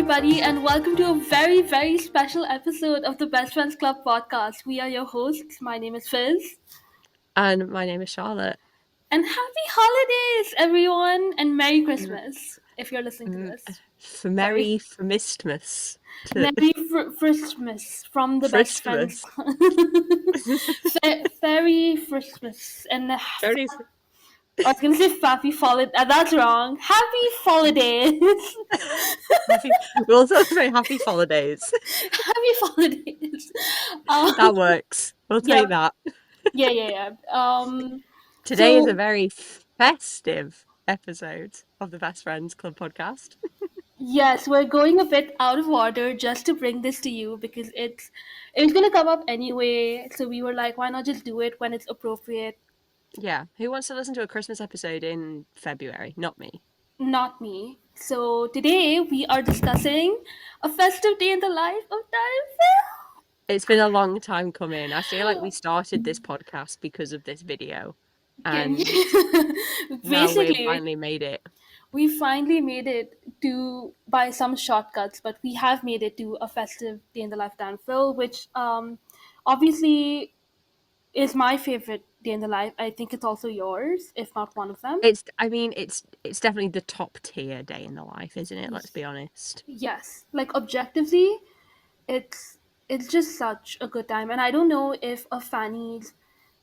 everybody, and welcome to a very, very special episode of the Best Friends Club Podcast. We are your hosts. My name is Fizz. And my name is Charlotte. And happy holidays, everyone, and Merry Christmas, if you're listening to this. Merry Fromistmas. Merry Christmas from the Best Friends. Merry Christmas. And Very. I was going to say happy holidays. That's wrong. Happy holidays. We'll also say happy holidays. Happy holidays. That works. We'll take that. Yeah. Today is a very festive episode of the Best Friends Club Podcast. Yes, we're going a bit out of order just to bring this to you because it was gonna come up anyway. So we were like, why not just do it when it's appropriate? Yeah, who wants to listen to a Christmas episode in February? Not me. Not me. So today we are discussing a festive day in the life of Phil. It's been a long time coming. I feel like we started this podcast because of this video, and now we've finally made it. We finally made it to by some shortcuts, but we have made it to a festive day in the life of Phil, which obviously is my favorite day in the life. I think it's also yours, if not one of them. It's definitely the top tier day in the life, isn't it? Let's be honest. Yes, like objectively, it's just such a good time, and I don't know if a Fanny's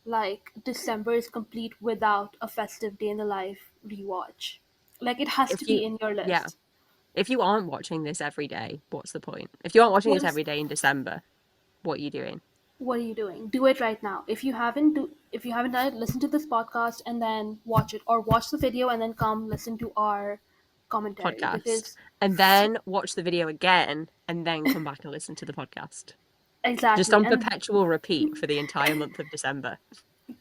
like December is complete without a festive day in the life rewatch. Like it has to be in your list. Yeah. If you aren't watching this every day, what's the point? If you aren't watching this every day in December, what are you doing? What are you doing? Do it right now. If you haven't done it, listen to this podcast and then watch it, or watch the video and then come listen to our commentary podcast. And then watch the video again and then come back and listen to the podcast. Exactly. Just on perpetual repeat for the entire month of December.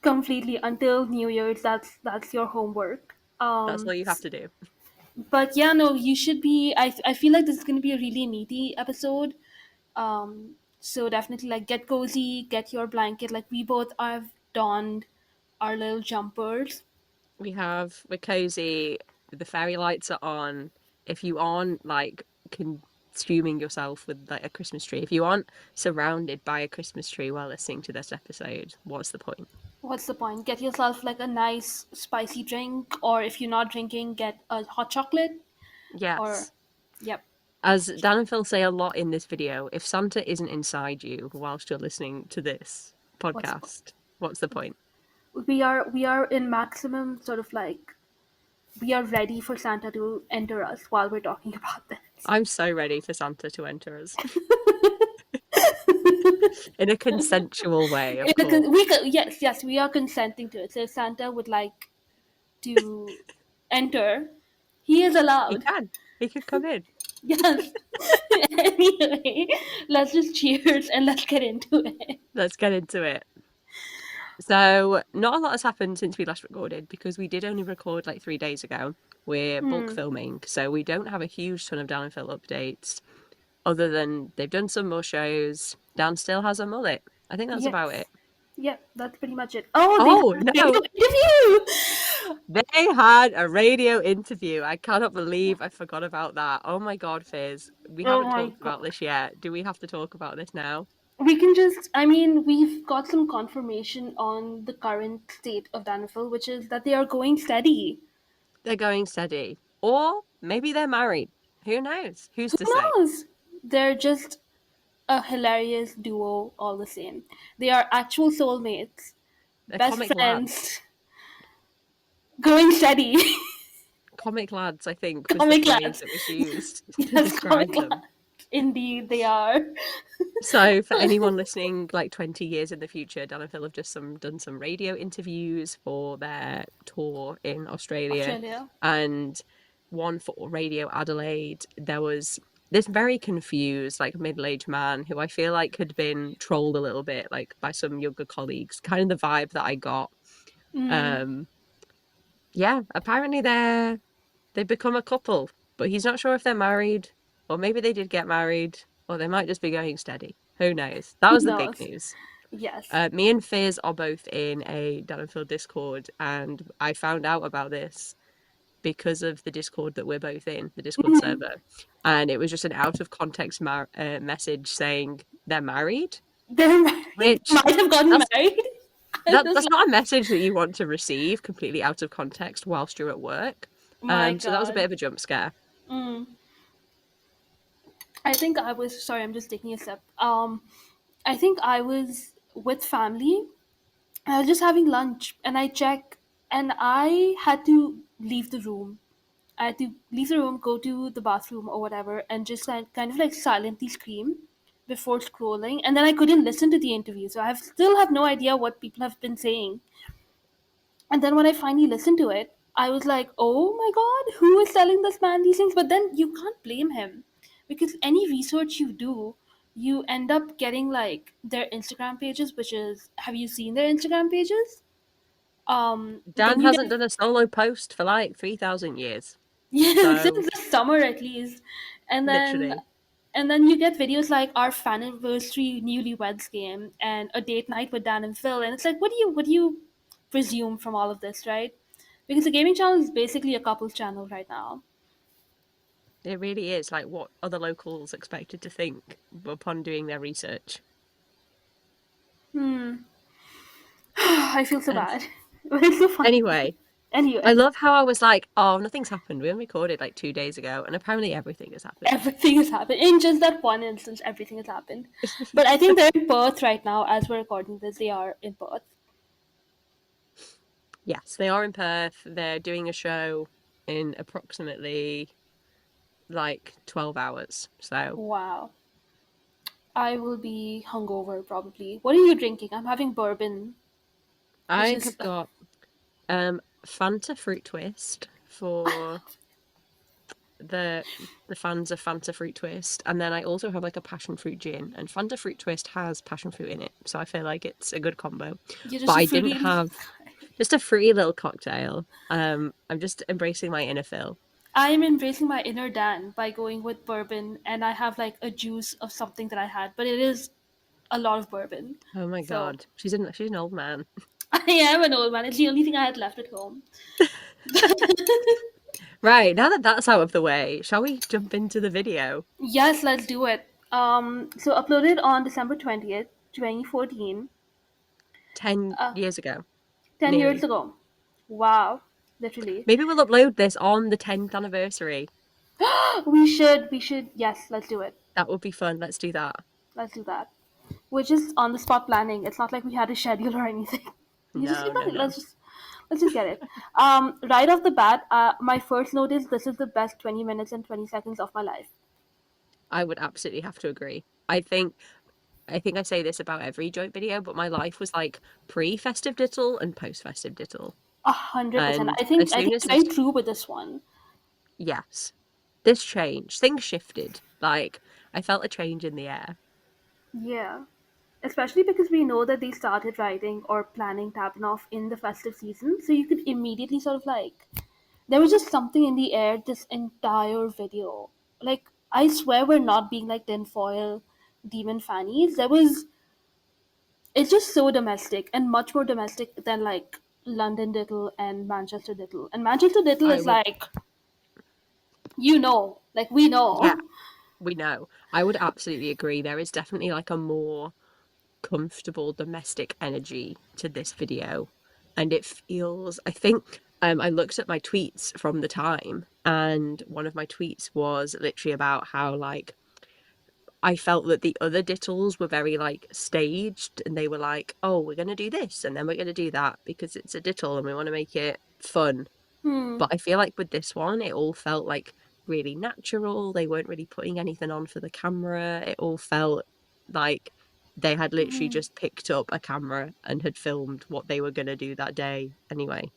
Completely until New Year's. That's your homework. That's all you have to do. But yeah, no, you should be. I feel like this is going to be a really meaty episode. So definitely like get cozy, get your blanket. Like we both have donned our little jumpers. We're cozy. The fairy lights are on. If you aren't like consuming yourself with like a Christmas tree, if you aren't surrounded by a Christmas tree while listening to this episode, what's the point? What's the point? Get yourself like a nice spicy drink, or if you're not drinking, get a hot chocolate. Yes. Yep. As Dan and Phil say a lot in this video, if Santa isn't inside you whilst you're listening to this podcast, what's the point? We are in maximum sort of like, we are ready for Santa to enter us while we're talking about this. I'm so ready for Santa to enter us. In a consensual way, of course. Yes, we are consenting to it. So if Santa would like to enter, he is allowed. He can come in. Yes. Anyway, let's just cheers and let's get into it. So, not a lot has happened since we last recorded because we did only record like 3 days ago. We're bulk filming, so we don't have a huge ton of Dan and Phil updates other than they've done some more shows. Dan still has a mullet. I think that's about it. Yeah, that's pretty much it. No! Interview! They had a radio interview. I cannot believe I forgot about that. Oh my God, Fizz. We haven't talked about this yet. Do we have to talk about this now? We can we've got some confirmation on the current state of Dan and Phil, which is that they are going steady. They're going steady. Or maybe they're married. Who knows? Who knows? They're just a hilarious duo all the same. They are actual soulmates. They're best friends. Lads. Going steady. Comic lads, I think, was the phrase that was used to describe them. Lads. Indeed, they are. So, for anyone listening, like 20 years in the future, Dan and Phil have just done some radio interviews for their tour in Australia. And one for Radio Adelaide. There was this very confused, like, middle-aged man who I feel like had been trolled a little bit, like, by some younger colleagues. Kind of the vibe that I got. Yeah, apparently they've become a couple, but he's not sure if they're married, or maybe they did get married, or they might just be going steady. Who knows? That was the big news. Yes. Me and Fizz are both in a Dan and Phil Discord, and I found out about this because of the Discord that we're both in, the Discord server, and it was just an out of context message saying they're married, They're married. which Might have gotten that's married. that's not a message that you want to receive completely out of context whilst you're at work. My So that was a bit God. of a jump scare. Mm. I think I was sorry. I'm just taking a sip. I think I was with family. I was just having lunch, and I check, and I had to leave the room. I had to leave the room, go to the bathroom or whatever, and just kind of like silently scream before scrolling. And then I couldn't listen to the interview, so I still have no idea what people have been saying. And then when I finally listened to it, I was like, oh my God, who is telling this man these things? But then you can't blame him because any research you do, you end up getting like their Instagram pages, which is, have you seen their Instagram pages? Dan Then you hasn't get, done a solo post for like 3,000 years. yeah, So since the summer at least. And then literally, and then you get videos like our fan anniversary newlyweds game and a date night with Dan and Phil. And it's like, what do you presume from all of this, right? Because the gaming channel is basically a couples channel right now. it really is like what other locals expected to think upon doing their research. I feel so Uh, bad. But it's so funny. anyway, I Anyway, love how I was like, oh, nothing's happened. We only recorded like 2 days ago, and apparently everything has happened. everything has happened. In just that one instance, everything has happened. But I think they're in Perth right now as we're recording this. They are in Perth. Yes, they are in Perth. They're doing a show in approximately like 12 hours. So Wow. I will be hungover probably. What are you drinking? I'm having bourbon, which I is have got Fanta Fruit Twist for the fans of Fanta Fruit Twist, and then I also have like a passion fruit gin, and Fanta Fruit Twist has passion fruit in it, so I feel like it's a good combo. you're But just a I didn't fruity. have just a fruity little cocktail. I'm just embracing my inner Phil. I am embracing my inner Dan by going with bourbon, and I have like a juice of something that I had, but it is a lot of bourbon. Oh my So God, she's an old man. I am an old man. It's the only thing I had left at home. Right, now that that's out of the way, shall we jump into the video? Yes, let's do it. So uploaded on December 20th, 2014, 10 uh, years ago, 10 years nearly. ago. Wow, literally. Maybe we'll upload this on the 10th anniversary. We should. Yes, let's do it. That would be fun. Let's do that. Let's do that. We're just on the spot planning. It's not like we had a schedule or anything. You just No, no, no. let's just get it. Right off the bat, my first note is this is the best 20 minutes and 20 seconds of my life. I would absolutely have to agree. I think I say this about every joint video, but my life was like pre-festive diddle and post-festive diddle. 100%. And I think as I soon think as it's very this, true with this one. yes, this changed, things shifted. Like I felt a change in the air. Yeah. Especially because we know that they started writing or planning Tabanoff in the festive season, so you could immediately sort of like there was just something in the air this entire video. Like I swear we're not being like tinfoil demon fannies. It's just so domestic and much more domestic than like London Diddle and Manchester Diddle. And Manchester Diddle I is would, like, like we yeah, know. we know. I would absolutely agree. There is definitely like a more comfortable domestic energy to this video, and it feels, I think, I looked at my tweets from the time, and one of my tweets was literally about how like I felt that the other dittles were very like staged, and they were like, oh, we're going to do this and then we're going to do that because it's a dittle and we want to make it fun. Hmm. But I feel like with this one it all felt like really natural. They weren't really putting anything on for the camera. It all felt like they had literally just picked up a camera and had filmed what they were going to do that day anyway.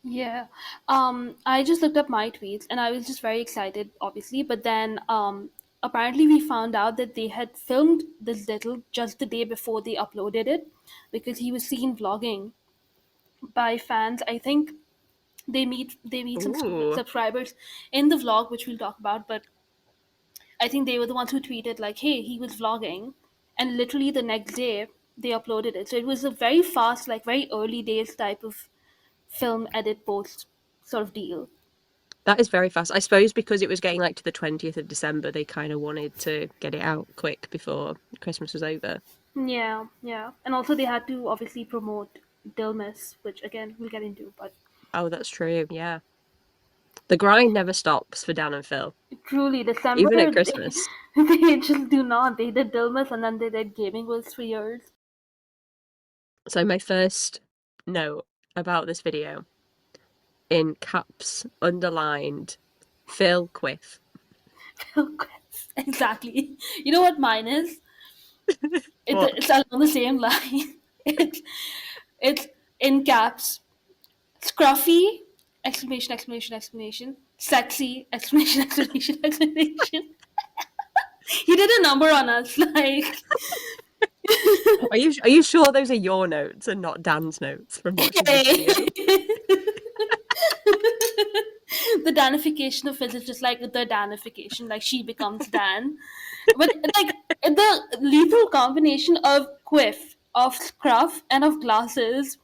Yeah. I just looked up my tweets and I was just very excited, obviously. But then apparently we found out that they had filmed this little just the day before they uploaded it because he was seen vlogging by fans. I think they meet some Ooh. subscribers in the vlog, which we'll talk about. But I think they were the ones who tweeted like, "Hey, he was vlogging," and literally the next day they uploaded it. So it was a very fast, like very early days type of film edit post. sort of deal. That is very fast. I suppose because it was getting like to the 20th of December, they kind of wanted to get it out quick before Christmas was over. Yeah, yeah. And also they had to obviously promote Dilmas, which again we'll get into, but Oh, that's true. Yeah. The grind never stops for Dan and Phil, truly December even at Christmas. they just do not. They did Dilmas and then they did Gaming Wills for years. So my first note about this video, in caps, underlined, Phil Quiff. Exactly. You know what mine is? What? It's along the same line. It's in caps. Scruffy! Exclamation! Exclamation! Exclamation! Sexy! Exclamation! Exclamation! Exclamation! He did a number on us, like. Are you sure those are your notes and not Dan's notes from watching this video? The Danification of Fizz is just like the Danification, like she becomes Dan. But like the lethal combination of quiff, of scruff, and of glasses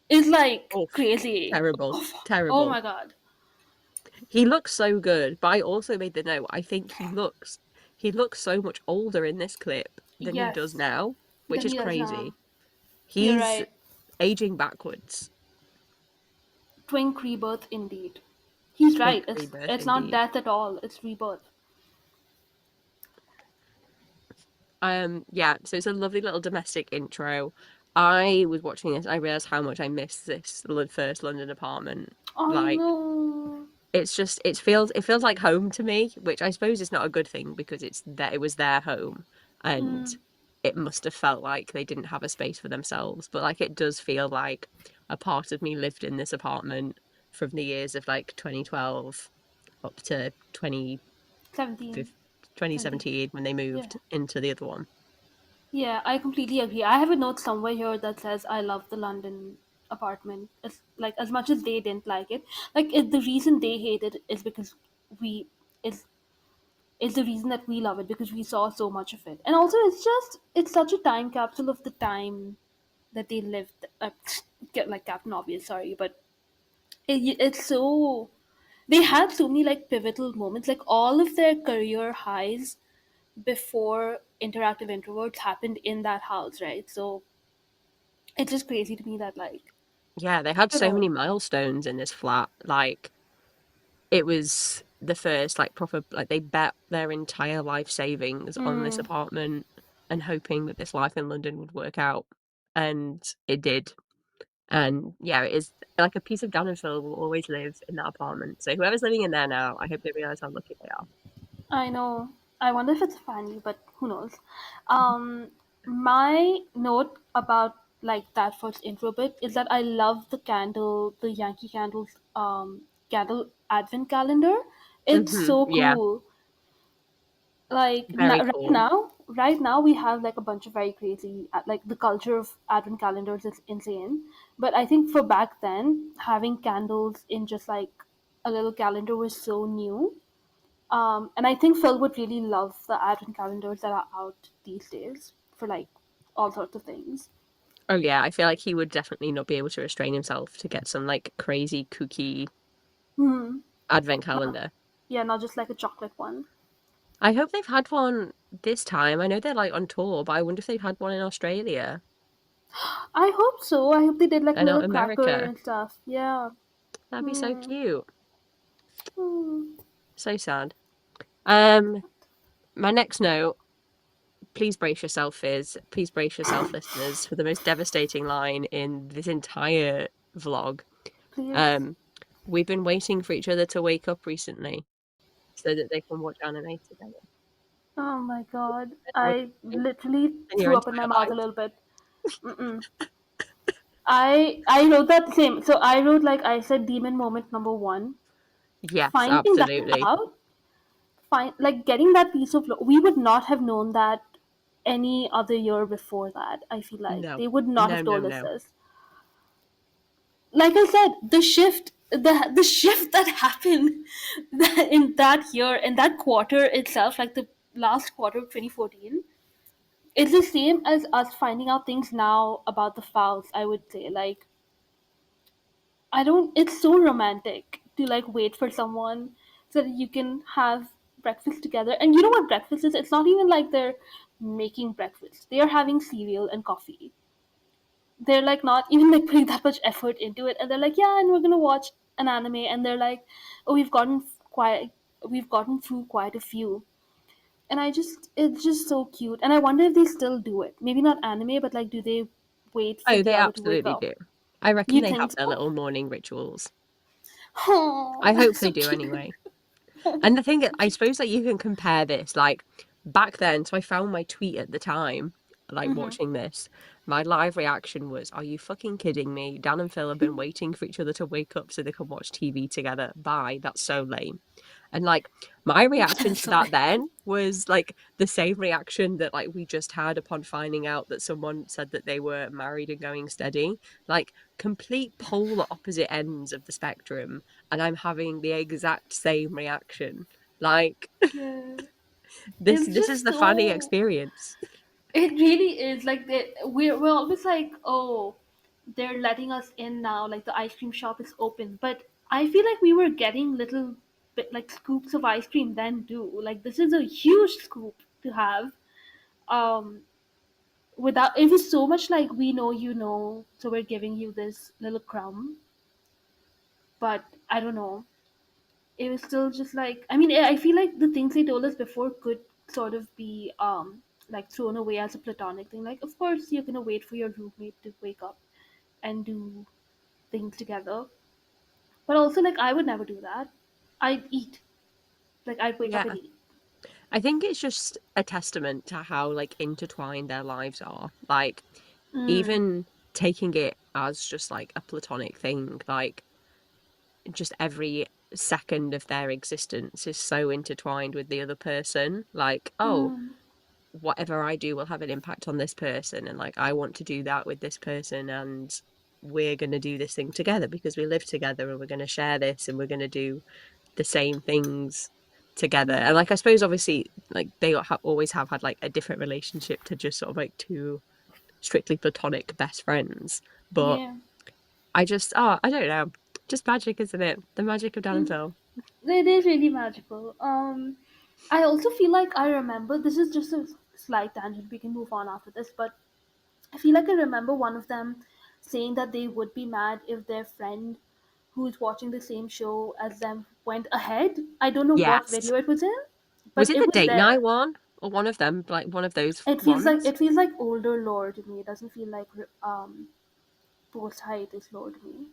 is like Oh, crazy. terrible. Oh Terrible. my god. He looks so good, but I also made the note, I think he looks so much older in this clip than he does Yes. now, which Then is he does now. crazy. You're He's right. aging backwards. Twink rebirth indeed. He's right. Twink rebirth It's not indeed. death at all. It's rebirth. Yeah, so it's a lovely little domestic intro. I was watching this, I realized how much I missed this first London apartment. I Like, know. it's just it feels like home to me, which I suppose is not a good thing because it was their home, and Mm, it must have felt like they didn't have a space for themselves. But like it does feel like a part of me lived in this apartment from the years of like 2012 up to 17. 17. 2017 when they Yeah. moved into the other one. Yeah, I completely agree. I have a note somewhere here that says I love the London apartment. As like as much as they didn't like it, the reason they hate it is because we is is the reason that we love it because we saw so much of it, and also it's such a time capsule of the time that they lived. Get like Captain Obvious, sorry, but it's so they had so many like pivotal moments, like all of their career highs before interactive introverts happened in that house, right? So it's just crazy to me that like Yeah, they had I don't so know. many milestones in this flat. Like it was the first like proper like they bet their entire life savings on this Mm, apartment and hoping that this life in London would work out. And it did. And yeah, it is like a piece of Dan and Phil will always live in that apartment. So whoever's living in there now, I hope they realise how lucky they are. I know. I wonder if it's a family, but who knows? My note about like that first intro bit is that I love the Yankee Candles candle advent calendar. It's so Yeah, cool. Like very cool. right now we have like a bunch of very crazy like the culture of advent calendars is insane. But I think for back then, having candles in just like a little calendar was so new. And I think Phil would really love the advent calendars that are out these days for like all sorts of things. Oh yeah, I feel like he would definitely not be able to restrain himself to get some like crazy kooky Hmm. advent calendar. Yeah, not just like a chocolate one. I hope they've had one this time. I know they're like on tour, but I wonder if they've had one in Australia. I hope so. I hope they did like a They're not little cracker America. and stuff. Yeah. That'd be so Hmm. cute. Hmm. So sad. Um, my next note, please brace yourself, Fizz. Please brace yourself, listeners, for the most devastating line in this entire vlog. Please. Um, we've been waiting for each other to wake up recently so that they can watch anime together. Oh my god. How I literally in your threw up in my entire mouth a life. little bit. Mm-mm. I wrote that same. So I wrote like I said demon moment number one. Yes, Finding that absolutely. out, like getting that piece of we would not have known that any other year before that. I feel like No, they would not no, have no, told us no. this. Like I said, the shift that happened in that year, in that quarter itself, like the last quarter of 2014, it's the same as us finding out things now about the fouls. I would say, like It's so romantic to like wait for someone so that you can have breakfast together. And you know what breakfast is? It's not even like they're making breakfast. They are having cereal and coffee. They're like not even like putting that much effort into it, and they're like, yeah, and we're gonna watch an anime, and they're like, oh, we've gotten through quite a few. And it's just so cute. And I wonder if they still do it. Maybe not anime, but like, do they wait for Oh, the they other to wake absolutely up? do. I reckon You they have think their so? little morning rituals. Oh, I hope that's they so do cute. anyway. And the thing is, I suppose that you can compare this, like back then. So I found my tweet at the time, like Mm-hmm. watching this. My live reaction was, "Are you fucking kidding me? Dan and Phil have been waiting for each other to wake up so they can watch TV together. Bye. That's so lame." And like my reaction That's to so that nice. then was like the same reaction that like we just had upon finding out that someone said that they were married and going steady. Like complete polar opposite ends of the spectrum, and I'm having the exact same reaction. Like Yeah. this It's this is just the funny so. experience. It really is like we're always like, oh, they're letting us in now. Like the ice cream shop is open, but I feel like we were getting little bit like scoops of ice cream then too. Like this is a huge scoop to have. Um, without it was so much like we know you know, so we're giving you this little crumb. But I don't know. It was still just like I feel like the things they told us before could sort of be like thrown away as a platonic thing. Like, of course you're gonna wait for your roommate to wake up and do things together, but also like I would never do that. I'd eat, like I'd wake up Yeah. and eat. I think it's just a testament to how like intertwined their lives are. Like Mm, even taking it as just like a platonic thing, like just every second of their existence is so intertwined with the other person. Like, oh, mm, whatever I do will have an impact on this person, and like I want to do that with this person, and we're going to do this thing together because we live together, and we're going to share this, and we're going to do the same things together. And like I suppose obviously like they always have had like a different relationship to just sort of like two strictly platonic best friends, but yeah. I don't know, just magic, isn't it? The magic of Dan and Mm, Phil. it is really magical. I also feel like I remember, this is just a slight tangent, we can move on after this, but I feel like I remember one of them saying that they would be mad if their friend who's watching the same show as them went ahead. I don't know what Yes. video it was in, Was but it it the was date night there. one or one of them, like one of those ones? It feels like older lore to me. It doesn't feel like post height is lore to me.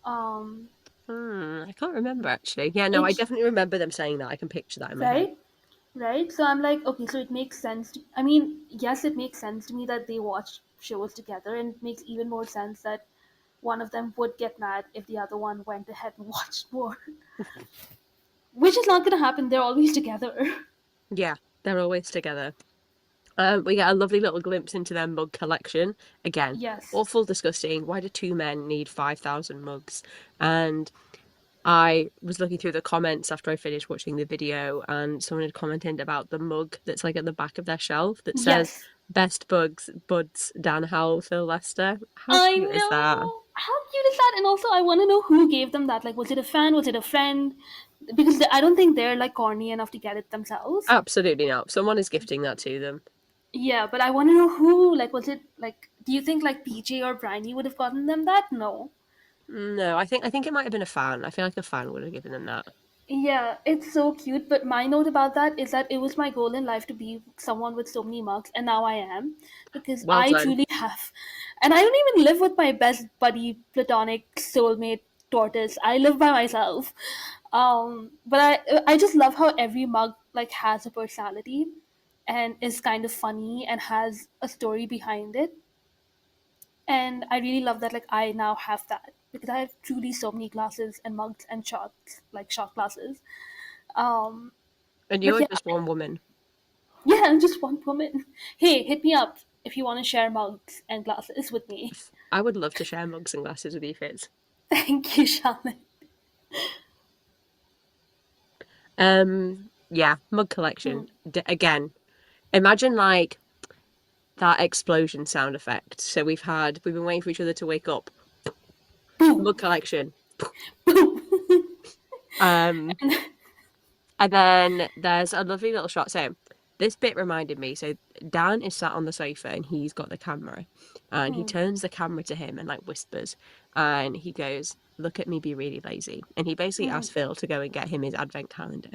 Um, I can't remember actually. Yeah, no, I it's definitely remember them saying that. I can picture that in my head. right, right. So I'm like, okay, so it makes sense. I mean, yes, it makes sense to me that they watch shows together, and it makes even more sense that one of them would get mad if the other one went ahead and watched more. Which is not going to happen. They're always together. Yeah, they're always together. We get a lovely little glimpse into their mug collection. Again, Yes. awful, disgusting. Why do two men need 5,000 mugs? And I was looking through the comments after I finished watching the video, and someone had commented about the mug that's like at the back of their shelf that says Yes. "Best Buds, Dan Howell, Phil Lester." How I cute is that? know. How cute is that? And also, I want to know who gave them that. Like, was it a fan? Was it a friend? Because I don't think they're like corny enough to get it themselves. Absolutely not. Someone is gifting that to them. Yeah, but I want to know who. Like, was it like? Do you think like PJ or Briny would have gotten them that? No. No, I think it might have been a fan. I feel like a fan would have given them that. Yeah, it's so cute. But my note about that is that it was my goal in life to be someone with so many mugs, and now I am, because Well I done. truly have. And I don't even live with my best buddy, platonic soulmate tortoise. I live by myself. But I just love how every mug like has a personality, and is kind of funny and has a story behind it. And I really love that like I now have that because I have truly so many glasses and mugs and shots, like shot glasses. um, And but you're yeah, just one woman. yeah, I'm just one woman. Hey, hit me up if you want to share mugs and glasses with me. I would love to share mugs and glasses with you, Fizz. Thank you, Charlotte. Yeah, mug collection. Hmm. Again, imagine like that explosion sound effect. So we've been waiting for each other to wake up. Mug collection. Boom. Um, and then there's a lovely little shot. So this bit reminded me. So Dan is sat on the sofa and he's got the camera, and he turns the camera to him and like whispers, and he goes, "Look at me, be really lazy." And he basically asked Phil to go and get him his advent calendar.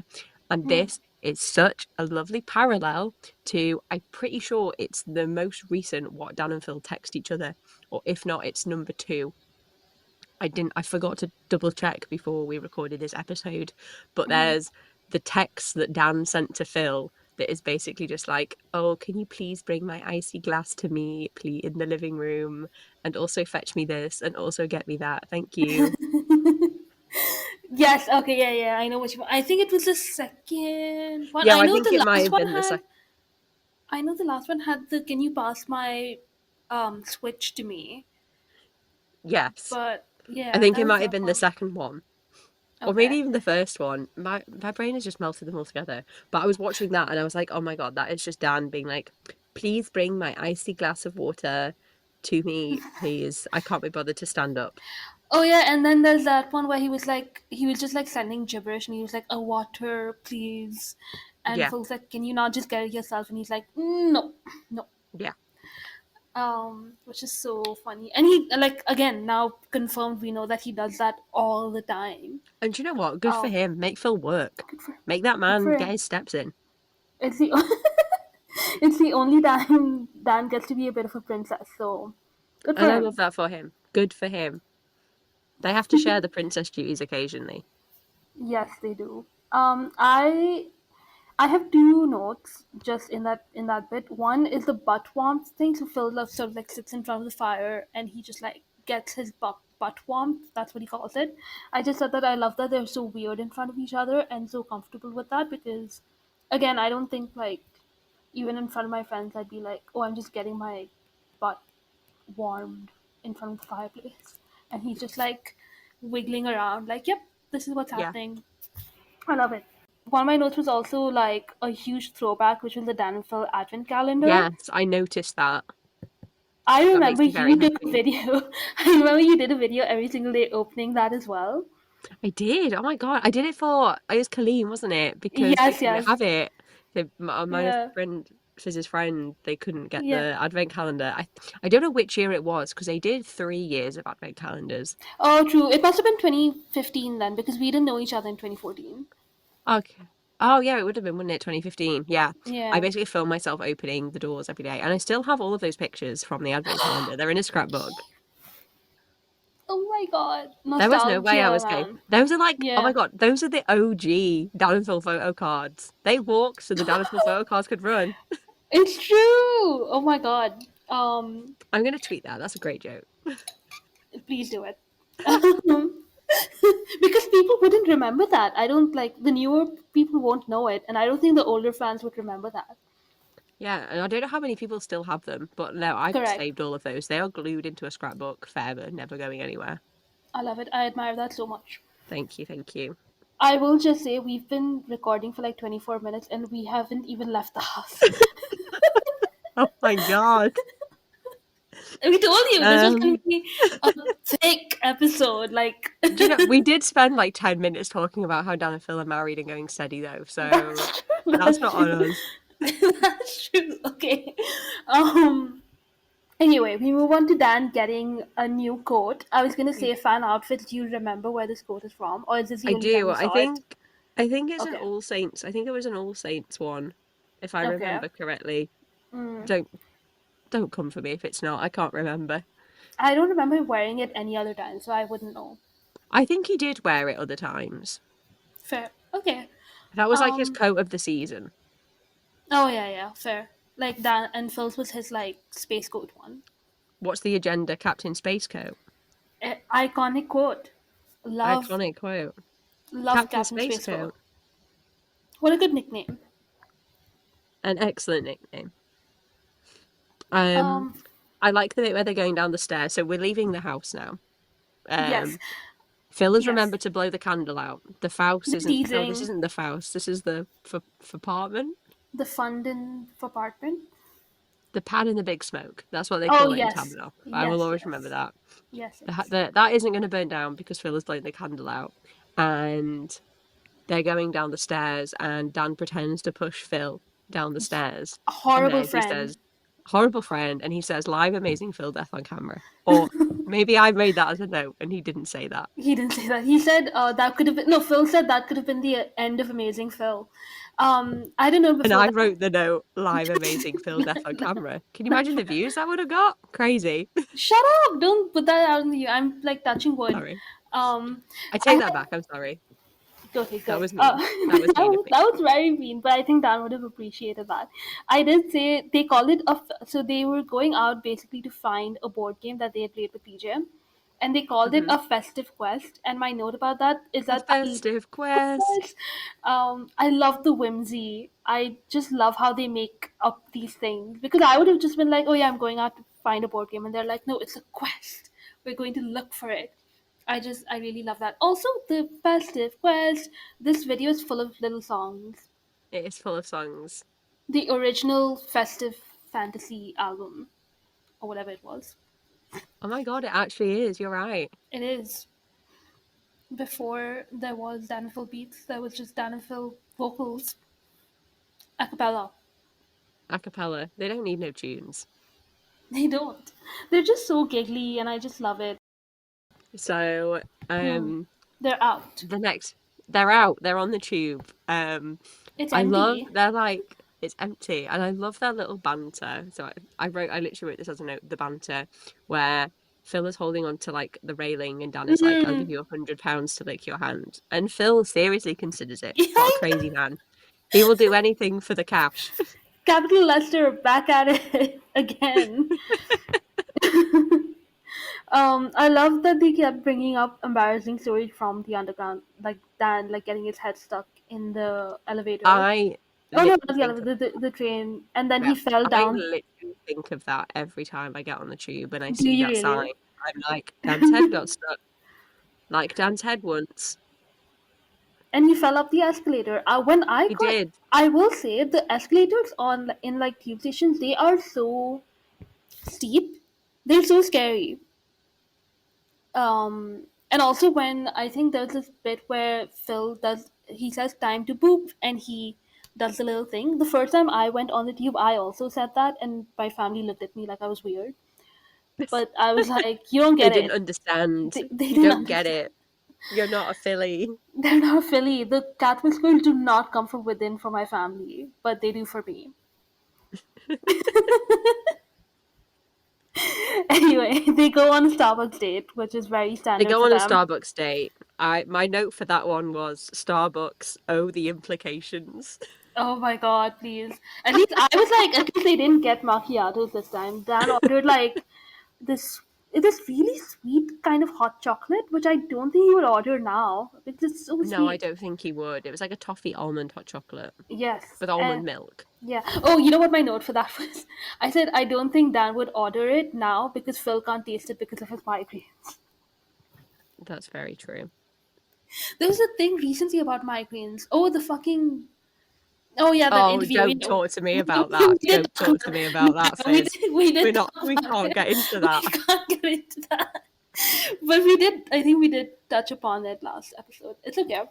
And this is such a lovely parallel to, I'm pretty sure it's the most recent what Dan and Phil text each other, or if not, it's number 2. I forgot to double check before we recorded this episode, but there's the text that Dan sent to Phil that is basically just like, "Oh, can you please bring my icy glass to me, please, in the living room, and also fetch me this, and also get me that. Thank you." Yes, okay, yeah, yeah, I know what you want. I think it was the second one. Yeah, I think it might have been the second. I know the last one had the "Can you pass my switch to me?" Yes, But I yeah, think that it was might have that been the one. second one. Or maybe Okay. even the first one. My brain has just melted them all together. But I was watching that and I was like, oh my God, that is just Dan being like, "Please bring my icy glass of water to me, please. I can't be bothered to stand up." Oh yeah, and then there's that one where he was just like sending gibberish, and he was like, "A water, please," and Yeah, folks like, "Can you not just get it yourself?" And he's like, "No, no." yeah, Which is so funny, and he like again now confirmed. We know that he does that all the time. And do you know what? Good for Um, him. Make Phil work. good for Make that good man for get him. his steps in. It's the it's the only time Dan gets to be a bit of a princess. So good And for I love him. that for him. Good for him. They have to share the princess duties occasionally. Yes, they do. I have two notes just in that bit. One is the butt warmth thing. So Phil Love sort of like sits in front of the fire and he just like gets his butt warmth. That's what he calls it. I just said that I love that they're so weird in front of each other and so comfortable with that because, again, I don't think like even in front of my friends I'd be like, oh, I'm just getting my butt warmed in front of the fireplace, and he's just like wiggling around like, yep, this is what's Yeah. happening. I love it. One of my notes was also like a huge throwback, which was the Dan and Phil advent calendar. Yes, I noticed that. I That makes remember me very you did a happy. video. I remember you did a video every single day opening that as well. I did. Oh my God. I did it for, it was Colleen, wasn't it? Because they Yes, couldn't yes. have it. My Yeah. friend, Fizz's friend, they couldn't get Yeah. the advent calendar. I don't know which year it was because they did 3 years of advent calendars. Oh, true. It must have been 2015 then because we didn't know each other in 2014. Okay. Oh yeah, it would have been, wouldn't it? 2015. Yeah. I Yeah. basically filmed myself opening the doors every day, and I still have all of those pictures from the advent calendar. They're in a scrapbook. Oh my god. There was no way I Nostalgia, was gay. man. Those are like, oh my Yeah. God, those are the OG Dan and Phil photo cards. They walked so the Dan and Phil photo cards could run. It's true. Oh my god. Um, I'm gonna tweet that. That's a great joke. please do it. Because people wouldn't remember that. I don't like the newer people won't know it, and I don't think the older fans would remember that. Yeah, and I don't know how many people still have them, but no, I've Correct. saved all of those. They are glued into a scrapbook forever, never going anywhere. I love it. I admire that so much. Thank you, thank you. I will just say we've been recording for like 24 minutes and we haven't even left the house. Oh my God. We told you this was going Um, to be a thick episode. Like, do you know, we did spend like 10 minutes talking about how Dan and Phil are married and going steady though, so that's true. that's That's not on true. us. That's true. Okay. Um. Anyway, we move on to Dan getting a new coat. I was gonna say fan outfit. Do you remember where this coat is from, or is this the I only time do. you saw it? I think it's an Okay. All Saints. I think it was an All Saints one, if I Okay. remember correctly. Mm. Don't don't come for me if it's not. I can't remember. I don't remember him wearing it any other time, so I wouldn't know. I think he did wear it other times. Fair. Okay. That was like his Um. coat of the season. Oh yeah, yeah. Fair. Like Dan and Phil's was his like space coat one. What's the agenda, Captain Spacecoat? Iconic quote. Love, Iconic quote. love Captain Captain Spacecoat. Spacecoat. What a good nickname. An excellent nickname. Um, Um. I like the bit where they're going down the stairs. So we're leaving the house now. Yes. Phil has Yes. remembered to blow the candle out. The Faust The isn't. No, this teasing. isn't the Faust. This is the for apartment. The fund in apartment. The pan in the big smoke. That's what they call it in yes. Tamil. I will Yes, always remember yes. that. Yes, yes. That isn't going to burn down because Phil is blowing the candle out. And they're going down the stairs, and Dan pretends to push Phil down the stairs. A And horrible then he friend. says, horrible friend. And he says, live amazing Phil death on camera. Or maybe I made that as a note and he didn't say that. He didn't say that. He said that could have been. No, Phil said that could have been the end of Amazing Phil. I don't know And before I that. wrote the note, live amazing Phil death on camera. Can you imagine the views that would have got? Crazy. Shut up! Don't put that out on you. I'm like touching wood. Sorry. Um, I I take that back. I'm sorry. Okay, That good. was mean. That was mean of me. That was very mean, but I think Dan would have appreciated that. I did say they called it so they were going out basically to find a board game that they had played with PJ, and they called it Mm-hmm. a festive quest. And my note about that is A that festive quest. I love the whimsy. I just love how they make up these things because I would have just been like, oh yeah, I'm going out to find a board game, and they're like, no, it's a quest. We're going to look for it. I really love that. Also, the festive quest. This video is full of little songs. It is full of songs. The original festive fantasy album, or whatever it was. Oh my god, it actually is. You're right. It is. Before there was Dan and Phil beats, there was just Dan and Phil vocals, a cappella. A cappella. They don't need no tunes. They don't. They're just so giggly, and I just love it. So, They're out. they're out. They're on the tube. It's they're empty. like, it's empty, and I love their little banter. So I literally wrote this as a note, the banter, where Phil is holding on to like the railing, and Dan is like, "I'll give you £100 to lick your hand," and Phil seriously considers it. Yeah, What a crazy man! He will do anything for the cash. Capital Leicester back at it again. I love that they kept bringing up embarrassing stories from the underground, like Dan, like getting his head stuck in the elevator. I Oh no, literally not the think elevator, the train, and then Yeah, he fell I down. literally think of that every time I get on the tube and I Do see you that sign. really? I'm like, Dan's head got stuck. Like Dan's head once. And he fell up the escalator. He did. I will say the escalators on in like tube stations, they are so steep. They're so scary. And also when I think there's this bit where he says time to poop and he does the little thing. The first time I went on the tube, I also said that, and my family looked at me like I was weird. But I was like, you don't They get didn't it. understand. They You didn't don't get understand. it. You're not a Philly. They're not Philly. The cat whispers do not come from within for my family, but they do for me. Anyway, they go on a Starbucks date, which is very They standard go for on a them. Starbucks date. My note for that one was Starbucks, oh the implications. Oh my god, please. At least I was like, at least they didn't get macchiatos this time. Dan ordered like this this really sweet kind of hot chocolate, which I don't think he would order now because it's so No, I sweet. don't think he would. It was like a toffee almond hot chocolate Yes, with almond milk. yeah. Oh, you know what my note for that was? I said I don't think Dan would order it now because Phil can't taste it because of his migraines. That's very true. There was a thing recently about migraines. Oh, the fucking. Oh yeah, that Oh, interview. don't talk to me about that. We did Don't talk talk to about. me about that, We Fizz. did. We We're did not. talk We about can't it. get into We that. can't get into that. But we did. I think we did touch upon it last episode. It's okay.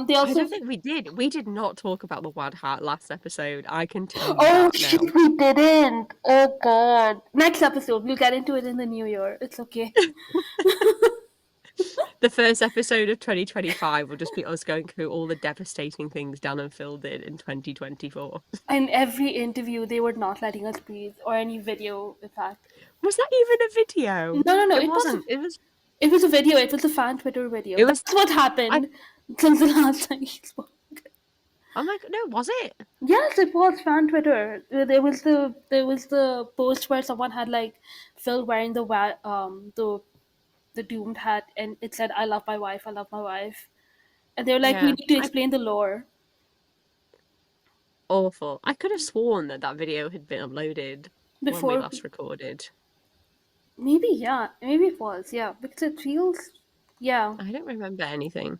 They I also. don't think we did. We did not talk about the Wad Hat last episode. I can tell you Oh that shit, now. we didn't. Oh god. Next episode, we'll get into it in the new year. It's okay. The first episode of 2025 will just be us going through all the devastating things Dan and Phil did in 2024. In every interview, they were not letting us breathe, or any video, in fact. Was that even a video? No. It It was. wasn't. It was. It was a video. It was a fan Twitter video. It was. That's what I. happened since the last time he spoke. Oh my god! No, was it? Yes, it was fan Twitter. There was the post where someone had like Phil wearing the doomed hat, and it said "I love my wife, I love my wife," and they were like, "We Yeah. need to explain the lore." Awful. I could have sworn that video had been uploaded when we Before, last recorded. maybe yeah, maybe it was yeah, because it feels yeah. I don't remember anything.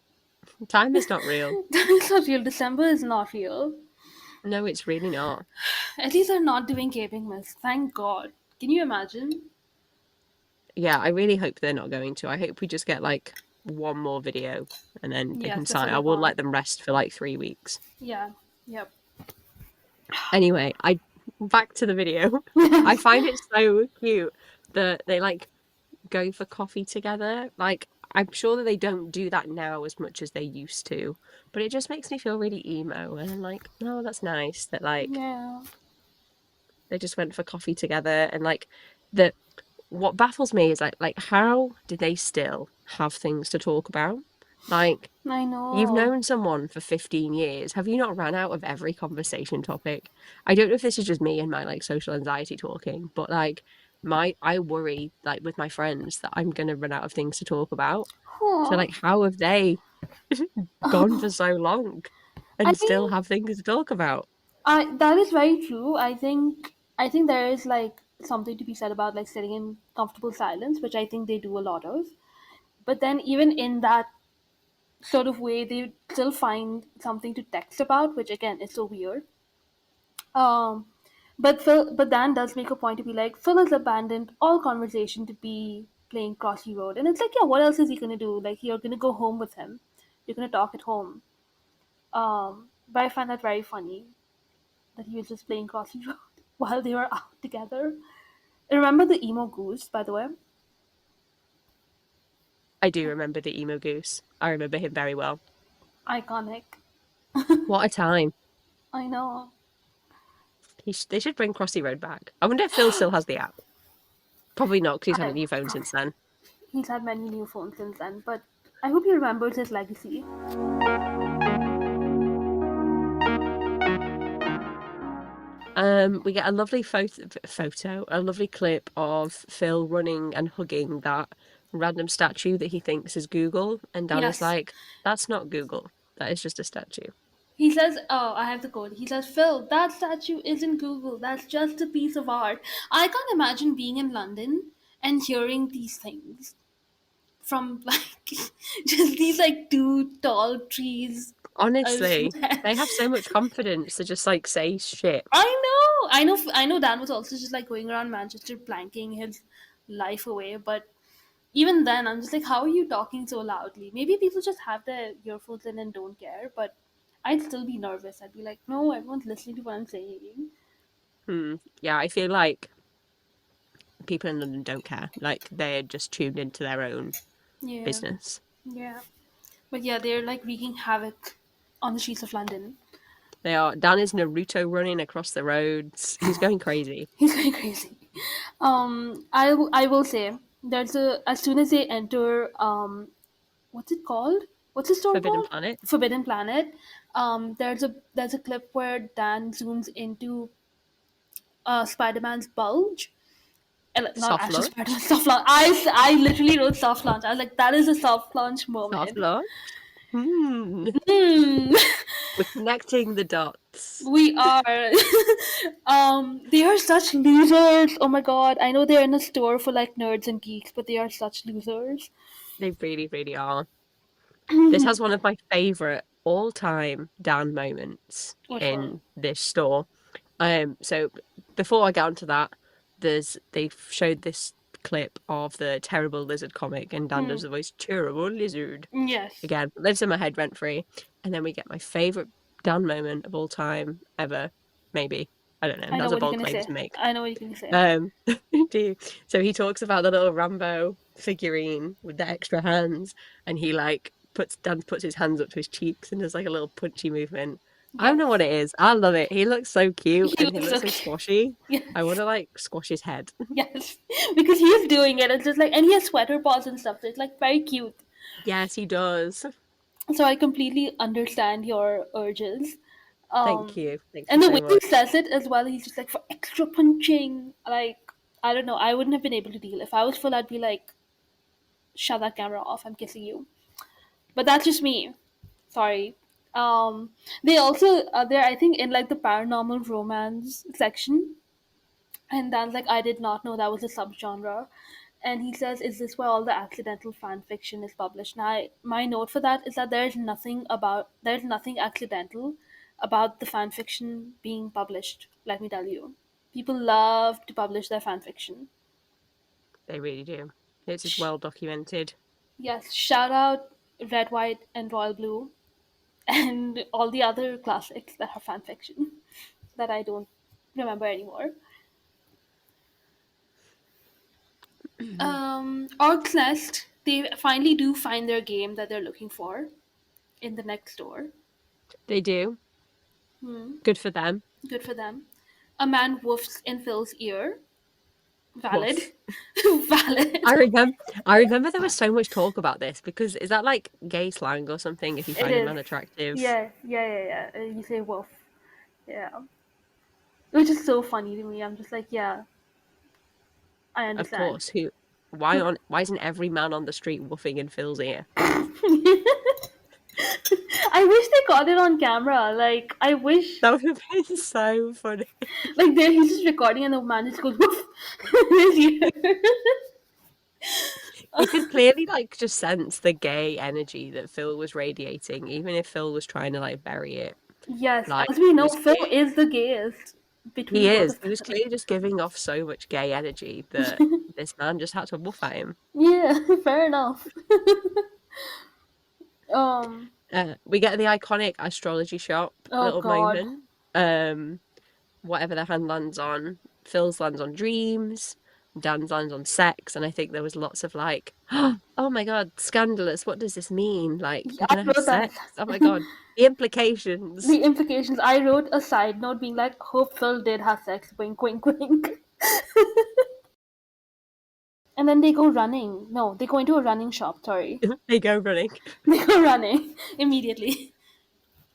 Time is not real. That is not real. December is not real. No, it's really not. At least they're not doing gaping myths. Thank God. Can you imagine? Yeah, I really hope they're not going to. I hope we just get like one more video and then they Yes, can before sign. I they're will gone. let them rest for like 3 weeks. Yeah. Yep. Anyway, I back to the video. I find it so cute that they like go for coffee together. Like, I'm sure that they don't do that now as much as they used to, but it just makes me feel really emo. And I'm like, oh, that's nice that like Yeah. they just went for coffee together. And like the what baffles me is like how do they still have things to talk about? Like, I you've know. known someone for 15 years. Have you not ran out of every conversation topic? I don't know if this is just me and my like social anxiety talking, but like I worry like with my friends that I'm gonna run out of things to talk about. So Huh. like how have they gone for so long I and still think have things to talk about? that is very true. I think there is like something to be said about like sitting in comfortable silence, which I think they do a lot of. But then even in that sort of way, they still find something to text about, which again is so weird. Um, but Dan does make a point to be like, Phil has abandoned all conversation to be playing Crossy Road, and it's like, yeah, what else is he gonna do? Like, you're gonna go home with him, you're gonna talk at home. But I find that very funny that he was just playing Crossy Road while they were out together. And remember the emo goose, by the way? I do remember the emo goose. I remember him very well. Iconic. What a time. I know. They should bring Crossy Road back. I wonder if Phil still has the app. Probably not because he's had a I, new phone since then. he's had many new phones since then, but I hope he remembers his legacy. We get a lovely a lovely clip of Phil running and hugging that random statue that he thinks is Google, and Dan is Yes. like, "That's not Google. That is just a statue." He says, oh, I have the code. He says, Phil, that statue isn't Google. That's just a piece of art. I can't imagine being in London and hearing these things from like just these like two tall trees. I Honestly, swear. they have so much confidence to just like say shit. I know Dan was also just like going around Manchester planking his life away, but even then I'm just like, how are you talking so loudly? Maybe people just have their earphones in and don't care, but I'd still be nervous. I'd be like, no, everyone's listening to what I'm saying. Yeah, I feel like people in London don't care. Like they're just tuned into their own Yeah, business. yeah. But yeah, they're like wreaking havoc on the streets of London. They are. Dan is Naruto running across the roads. He's going crazy. He's going crazy. I will say there's a as soon as they enter what's it called? What's the store Forbidden called? Planet. Forbidden Planet. There's a clip where Dan zooms into Spider-Man's bulge. Not Soft actually launch. Spider-Man, soft launch. I literally wrote soft launch. I was like, that is a soft launch Soft moment. launch. Hmm. Hmm. We're connecting the dots. We are. They are such losers. Oh my god. I know they're in a store for like nerds and geeks, but they are such losers. They really, really are. This has one of my favorite all-time Dan moments Which one? in this store. So before I get onto that, they've showed this clip of the Terrible Lizard comic, and Dan Hmm. does the voice Terrible Lizard Yes. again. Lives in my head rent free. And then we get my favorite Dan moment of all time ever. Maybe. I don't know. I know That's a what you're bold gonna claim say. to make. I know what you're gonna say. Um, do so he talks about the little Rambo figurine with the extra hands, and he like puts his hands up to his cheeks and does like a little punchy movement. I don't Yes. know what it is. I love it. He looks so cute He and he looks so looks so cute. squashy. I want Yes. to like squash his head. Yes. Because he's doing it. It's just like, and he has sweater paws and stuff. So it's like very cute. Yes, he does. So I completely understand your urges. Thank Um, you. Thank you and the so way he much. says it as well, he's just like for extra punching. Like I don't know, I wouldn't have been able to deal. If I was full, I'd be like, shut that camera off. I'm kissing you. But that's just me. Sorry. They also they're I think in like the paranormal romance section, and Dan's like, I did not know that was a subgenre. And he says, is this where all the accidental fan fiction is published? Now, my note for that is that there's nothing accidental about the fan fiction being published. Let me tell you, people love to publish their fan fiction. They really do. It's Sh- well documented. yes, shout out Red, White, and Royal Blue, and all the other classics that have fan fiction that I don't remember anymore. Orcs Nest, they finally do find their game that they're looking for in the next door. They do. Hmm. Good for them. Good for them. A man woofs in Phil's ear. Valid. Woof. Valid. I remember there was so much talk about this because is that like gay slang or something if you It find a is. man attractive? Yeah. You say woof. Yeah. Which is so funny to me. I'm just like, yeah, I Of understand. course. Why isn't every man on the street woofing in Phil's ear? I wish they caught it on camera. Like, I wish, That would have been so funny. like, there he's just recording and the man just goes woof in his ear. You could clearly like just sense the gay energy that Phil was radiating, even if Phil was trying to like bury it. Yes, Like as we it know, was Phil clear is the gayest he between both is. of He was them. clearly just giving off so much gay energy that this man just had to woof at him. Yeah, fair enough. Um, We get the iconic astrology shop oh little god. moment. Whatever their hand lands on. Phil's lands on dreams, Dan's lands on sex, and I think there was lots of like, oh my god, scandalous. What does this mean? Like, Yeah, they're I gonna have wrote that. sex. Oh my god, the implications. The implications. I wrote a side note being like, hope Phil did have sex, wink, wink, wink. And then they go running. No, they go into a running shop, sorry. They go running. They go running immediately.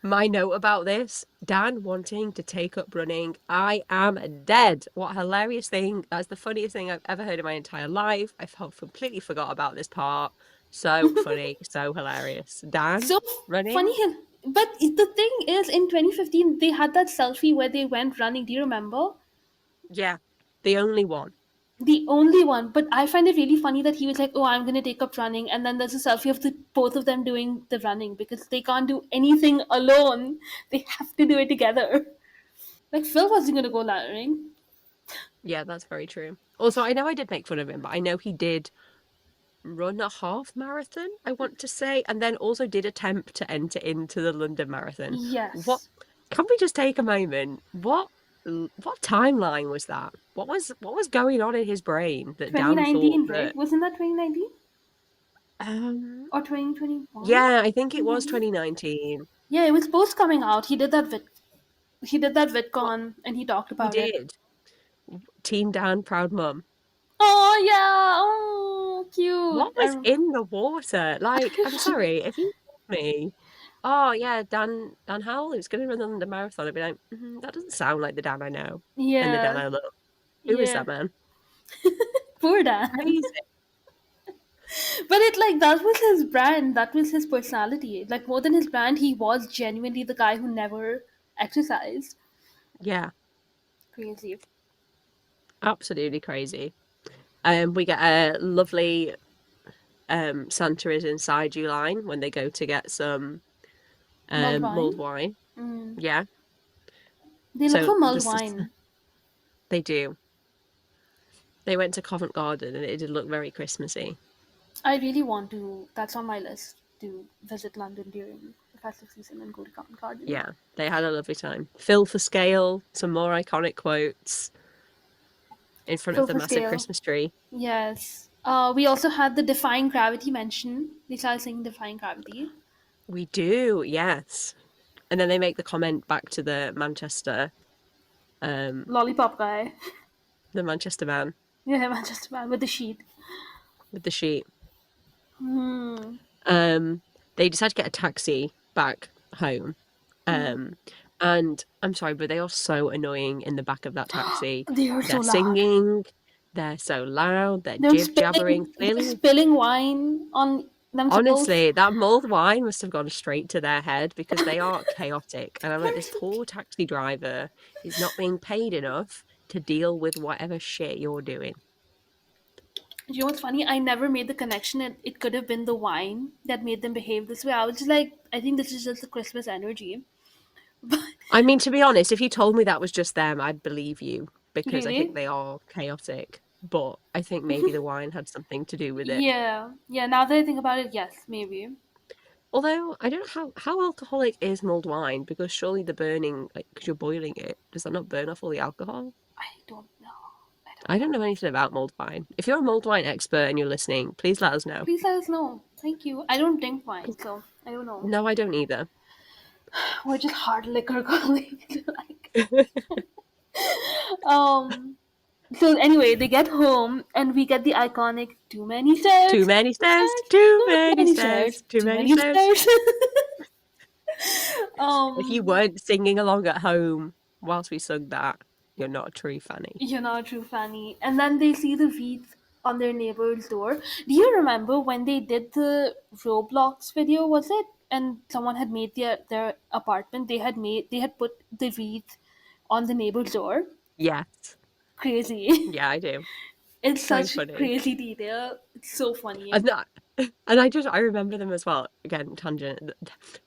My note about this, Dan wanting to take up running. I am dead. What a hilarious thing. That's the funniest thing I've ever heard in my entire life. I completely forgot about this part. So funny, so hilarious. Dan So running? funny. But the thing is, in 2015, they had that selfie where they went running. Do you remember? Yeah, the only one. The only one. But I find it really funny that he was like, oh, I'm going to take up running. And then there's a selfie of the both of them doing the running because they can't do anything alone. They have to do it together. Like, Phil wasn't going to go running. Yeah, that's very true. Also, I know I did make fun of him, but I know he did run a half marathon, I want to say, and then also did attempt to enter into the London Marathon. What Yes. can we just take a moment? What timeline was that? What was going on in his brain that Dan thought 2019, right? that Wasn't that 2019? um Or 2021? yeah, I think it was 2019? 2019. Yeah, it was post coming out. He did that What VidCon and he talked he about it. did. Teen Dan proud mum. Oh yeah, oh cute. What was in the water? Like, I'm sorry, if you told me, oh yeah, Dan Howell is going to run the marathon, I'd be like, that doesn't sound like the Dan I know and the Dan Yeah, I love. Who is yeah. that man? Poor Dan. Crazy. But it like that was his brand. That was his personality. Like more than his brand, he was genuinely the guy who never exercised. Yeah, Crazy. absolutely crazy. We get a lovely Santa is inside you line when they go to get some Mulled mulled wine. wine. Mm. Yeah, They look so for mulled this is, wine. they do. They went to Covent Garden and it did look very Christmassy. I really want to. That's on my list to visit London during the festive season and go to Covent Garden. Yeah, they had a lovely time. Fill for scale, some more iconic quotes in front of Fill the for massive scale. Christmas tree. Yes. We also had the defying gravity mention. They started saying defying gravity. We do, yes. And then they make the comment back to um, Lollipop guy. the Manchester man Yeah, Manchester man with the sheet. with the sheet. Hmm. Um, they decide to get a taxi back home. Hmm. Um, and I'm sorry, but they are so annoying in the back of that taxi. They are so They're loud. singing, they're so loud, they're They're jib jabbering. spilling. They're Clearly, spilling wine on themselves. honestly, that mulled wine must have gone straight to their head because they are chaotic. And I'm like, this poor taxi driver is not being paid enough to deal with whatever shit you're doing. You know what's funny? I never made the connection. It could have been the wine that made them behave this way. I was just like, I think this is just the Christmas energy. I mean, to be honest, if you told me that was just them, I'd believe you because I think Really? they are chaotic. But I think maybe the wine had something to do with it. Yeah. Yeah, now that I think about it, yes, maybe. Although I don't know how alcoholic is mulled wine because surely the burning, like, because you're boiling it, does that not burn off all the alcohol? I don't know. I don't I know. don't know anything about mulled wine. If you're a mulled wine expert and you're listening, please let us know. Please let us know. Thank you. I don't drink wine, so I don't know. No, I don't either. We're just hard liquor colleagues. Like, um. So anyway, they get home and we get the iconic too many Too stairs, many stairs, stairs, too too many many stairs, stairs, too too many many stairs. stairs. If you um, weren't singing along at home whilst we sung that, you're not a true fanny. you're not a true fanny. And then they see the wreath on their neighbor's door. Do you remember when they did the Roblox video? Was it? And someone had made their apartment. They had put the wreath on the neighbor's door. Yes. Crazy. Yeah, I do. It's So such funny. crazy detail. It's so funny. And that, and I remember them as well. Again, tangent.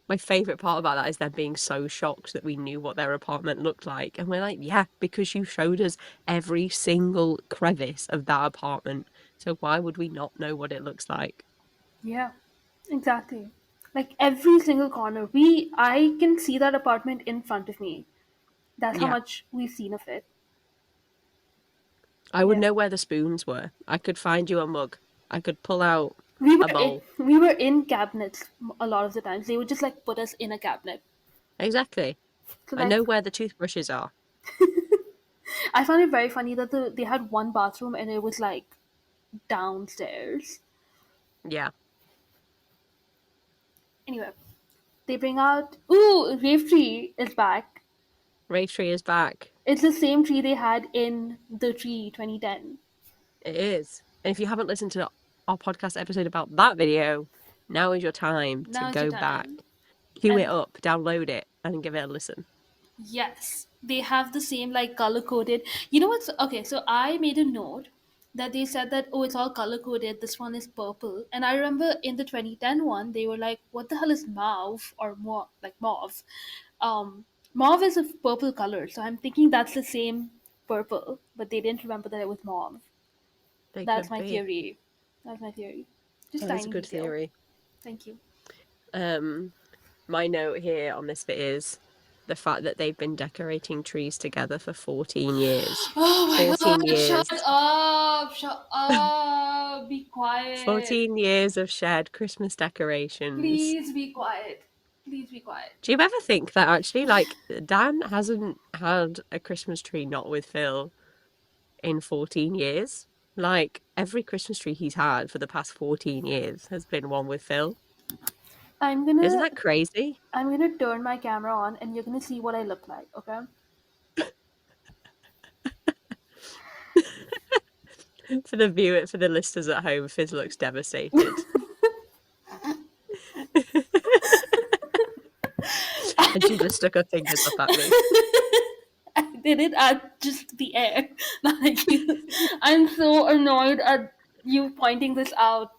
My favourite part about that is them being so shocked that we knew what their apartment looked like. And we're like, yeah, because you showed us every single crevice of that apartment. So why would we not know what it looks like? Yeah, exactly. Like every single corner. I can see that apartment in front of me. That's how Yeah. much we've seen of it. I would Yeah. know where the spoons were. I could find you a mug. I could pull out We a were in, bowl. we were in cabinets a lot of the times. They would just like put us in a cabinet. Exactly. So I like know where the toothbrushes are. I found it very funny that they had one bathroom and it was like downstairs. Yeah. Anyway, they bring out rave tree is back. Rave Tree is back. It's the same tree they had in the tree 2010. It is. And if you haven't listened to our podcast episode about that video, now is your time to Now is your go back, time. queue it And up, download it, and give it a listen. yes, they have the same like color coded. You know what's okay? So I made a note that they said that it's all color coded. This one is purple, and I remember in the 2010 one they were like, "What the hell is mauve or more like mauve?" Um, Mauve is a purple color, so I'm thinking that's the same purple, but they didn't remember that it was mauve. They That's could my be. theory. That's my theory. Just That is a tiny good detail. theory. Thank you. Um, my note here on this bit is the fact that they've been decorating trees together for 14 years. Oh my 14 god, years. shut up! Shut up! Be quiet. 14 years of shared Christmas decorations. Please be quiet. Please be quiet. Do you ever think that actually, like, Dan hasn't had a Christmas tree not with Phil in 14 years? Like, every Christmas tree he's had for the past 14 years has been one with Phil. I'm Isn't gonna that crazy? I'm gonna turn my camera on and you're gonna see what I look like, okay? For the listeners at home, Fizz looks devastated. And she just stuck her fingers up at me. I did it at just the air. Like you. I'm so annoyed at you pointing this out.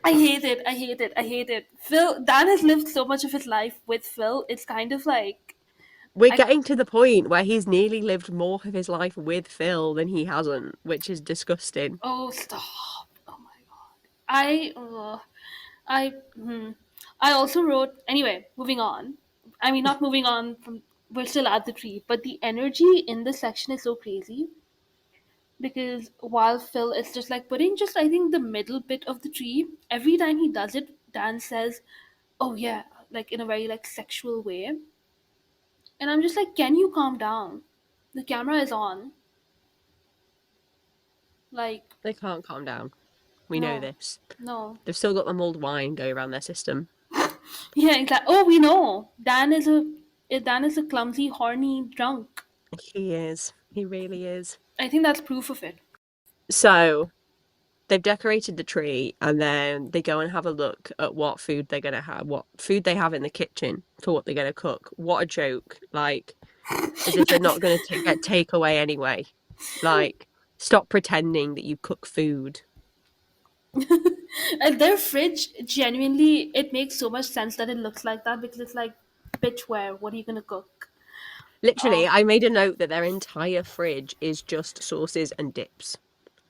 I hate it. I hate it. I hate it. Dan has lived so much of his life with Phil. It's kind of like We're I getting to the point where he's nearly lived more of his life with Phil than he hasn't, which is disgusting. oh stop. Oh my god. I hmm. I also wrote anyway, moving on. I mean not moving on from we're still at the tree, but the energy in this section is so crazy because while Phil is just like putting just I think the middle bit of the tree, every time he does it, Dan says, "Oh yeah," like in a very like sexual way. And I'm just like, "Can you calm down? The camera is on." Like, They can't calm down. We know no. this. No. They've still got the mulled wine going around their system. Yeah, exactly. Oh, we know. Dan is a clumsy, horny drunk. He is. He really is. I think that's proof of it. So they've decorated the tree and then they go and have a look at what food they're going to have, what food they have in the kitchen for what they're going to cook. What a joke. Like, as if they're not going to get takeaway anyway. Like, stop pretending that you cook food. And their fridge, genuinely, it makes so much sense that it looks like that because it's like bitchware. What are you gonna cook? Literally, I made a note that their entire fridge is just sauces and dips.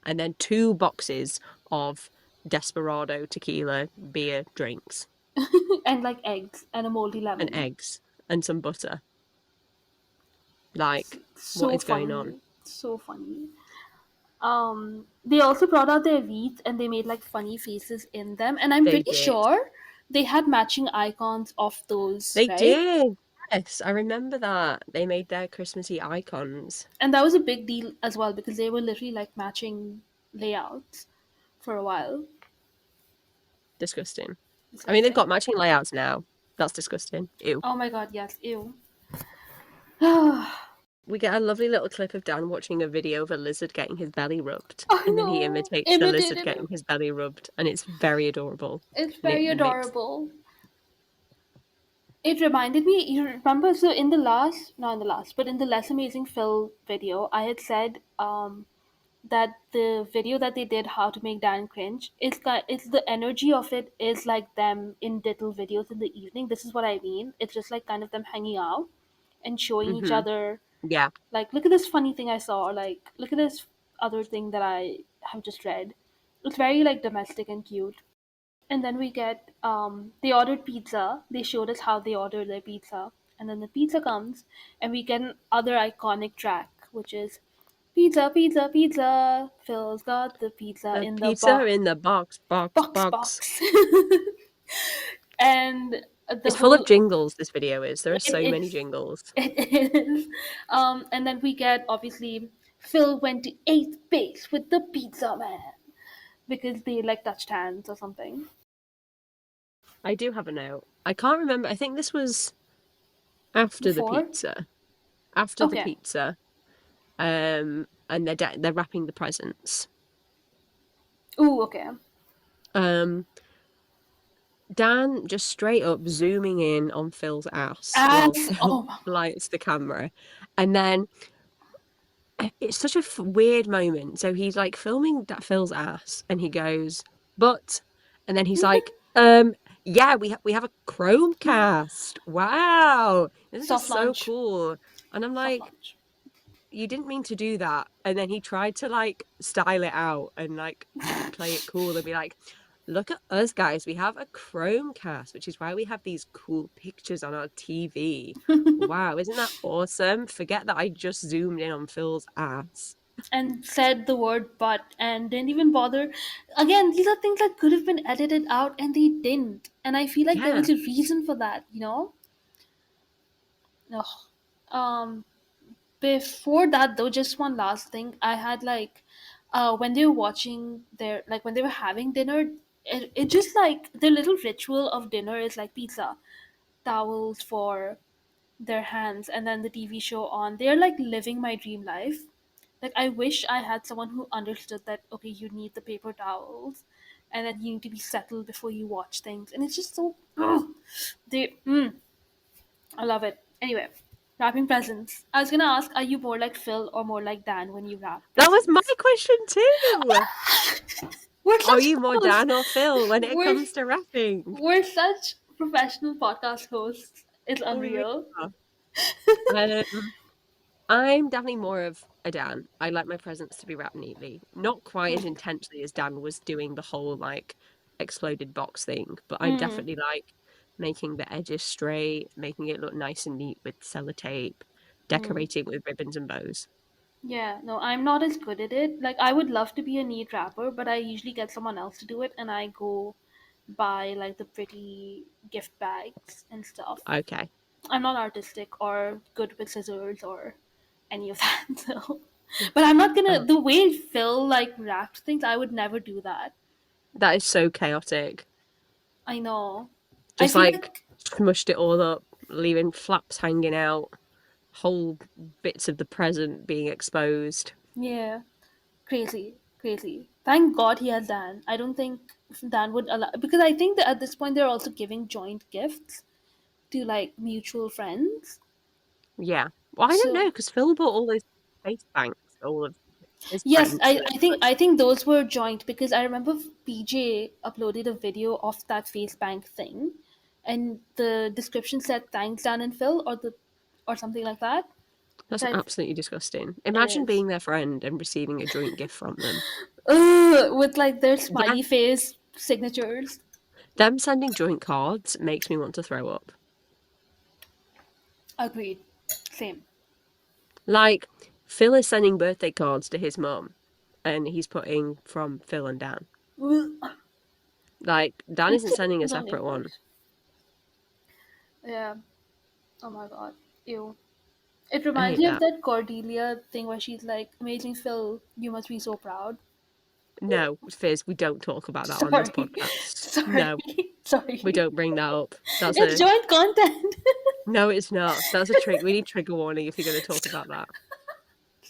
And then 2 boxes of Desperado tequila beer drinks. And like eggs and a moldy And lemon. eggs. And some butter. Like, what So is going on? funny. So funny. They also brought out their wreaths and they made like funny faces in them. And I'm They pretty did. sure they had matching icons of those, They right? did. Yes, I remember that. They made their Christmassy icons. And that was a big deal as well because they were literally like matching layouts for a while. Disgusting. I mean, they've Disgusting. got matching layouts now. That's disgusting. Ew. Oh my god, yes, ew. We get a lovely little clip of Dan watching a video of a lizard getting his belly rubbed, Oh and then he no, imitates the lizard imitated getting him. his belly rubbed, and it's very adorable. It's And it very makes adorable. It reminded me, you remember, so in the last, not in the last, but in the Less Amazing Phil video, I had said that the video that they did, How to Make Dan Cringe, it's the energy of it is like them in little videos in the evening. This is what I mean. It's just like kind of them hanging out and showing each other, yeah. like, look at this funny thing I saw, or like, look at this other thing that I have just read. It's very like domestic and cute. And then we get they ordered pizza. They showed us how they ordered their pizza, and then the pizza comes, and we get another iconic track, which is pizza, pizza, pizza. Phil's got the pizza The in the pizza in the box, box, box box. box. And the It's full of whole jingles, this video is. There are it, so many it's jingles. it is. And then we get obviously Phil went to eighth base with the pizza man because they like touched hands or something. I do have a note. I can't remember. I think this was after the Before, pizza. After the okay. pizza. And they're wrapping the presents. Ooh, okay. Um, Dan just straight up zooming in on Phil's ass while As Phil oh my lights the camera. And then it's such a weird moment. So he's like filming Phil's ass and he goes, but, and then he's like, yeah, we have a Chromecast. Wow. This is soft so launch, cool. And I'm soft like, launch. you didn't mean to do that. And then he tried to like style it out and like play it cool and be like, look at us guys, we have a Chromecast, which is why we have these cool pictures on our TV. Wow, isn't that awesome? Forget that I just zoomed in on Phil's ass. And said the word but and didn't even bother. Again, these are things that could have been edited out and they didn't. And I feel like there Yeah. was a reason for that, you know? Ugh. Um, Before that though, just one last thing. I had like when they were watching their like when they were having dinner, it just like their little ritual of dinner is like pizza, towels for their hands, and then the TV show on. They're like living my dream life. Like I wish I had someone who understood that okay, you need the paper towels and that you need to be settled before you watch things. And it's just so they I love it. Anyway, wrapping presents. I was gonna ask, are you more like Phil or more like Dan when you wrap That was my presents? question too. We're Are such you more pros. Dan or Phil when it We're comes to rapping? we're such professional podcast hosts. It's We really unreal. are. I'm definitely more of a Dan. I like my presents to be wrapped neatly. Not quite as intensely as Dan was doing the whole like exploded box thing, but I Mm, definitely like making the edges straight, making it look nice and neat with sellotape, mm. decorating with ribbons and bows. Yeah, no, I'm not as good at it. Like, I would love to be a neat rapper, but I usually get someone else to do it, and I go buy like the pretty gift bags and stuff. Okay. I'm not artistic or good with scissors or any of that. So, but I'm not gonna Oh, the way Phil like wrapped things. I would never do that. that is so chaotic. I know. I Just feel like like smushed it all up, leaving flaps hanging out, whole bits of the present being exposed. yeah, crazy, crazy. Thank God he has Dan. I don't think Dan would allow because I think that at this point they're also giving joint gifts to like mutual friends. Yeah. Well, I don't know So because Phil bought all those face banks, all of his yes, friends. So I think those were joint because I remember PJ uploaded a video of that face bank thing, and the description said thanks Dan and Phil or something like that. That's So absolutely disgusting. it Imagine is. being their friend and receiving a joint gift from them. Ugh, with like their Yeah, smiley face signatures. them sending joint cards makes me want to throw up. Agreed. Same. Like, Phil is sending birthday cards to his mum, and he's putting from Phil and Dan. Ugh. Like, Dan isn't sending a Don't even separate one. close. Yeah. Oh my god. Ew. It I reminds hate me of that. that Cordelia thing where she's like, "Amazing Phil, you must be so proud." No, Fizz, we don't talk about that on this Sorry. podcast. Sorry. No, we Sorry. don't bring that up. That's It's a joint content. no, it's not. That's a trick. We need trigger warning if you're going to talk about that.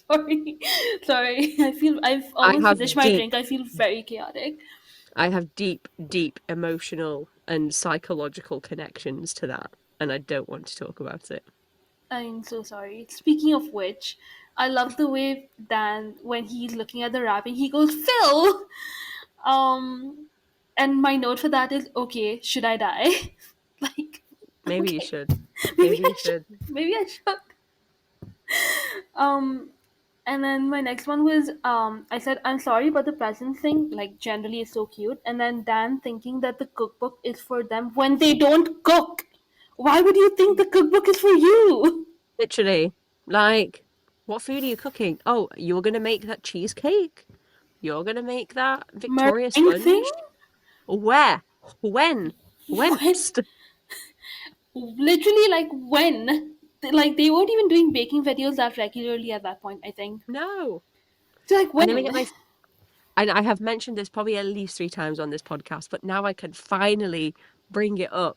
Sorry. Sorry. I've I almost finished have my deep, drink. I feel very chaotic. I have deep, deep emotional and psychological connections to that, and I don't want to talk about it. I'm so sorry. Speaking of which, I love the way Dan, when he's looking at the wrapping, he goes, "Phil!" Um, and my note for that is, okay, should I die? Like, Maybe you okay, should. maybe Maybe you I should. should. Maybe I should. Um, and then my next one was, I said, "I'm sorry, but the present thing, like, generally is so cute." And then Dan thinking that the cookbook is for them when they don't cook. Why would you think the cookbook is for you? Literally, like, what food are you cooking? Oh, you're going to make that cheesecake? You're going to make that Victoria Meringue thing? sponge? Where? When? When? Whenst? Literally, like, when? Like, they weren't even doing baking videos that regularly at that point, I think. No. So, like, And then we when? get my and I have mentioned this probably at least 3 times on this podcast, but now I can finally bring it up.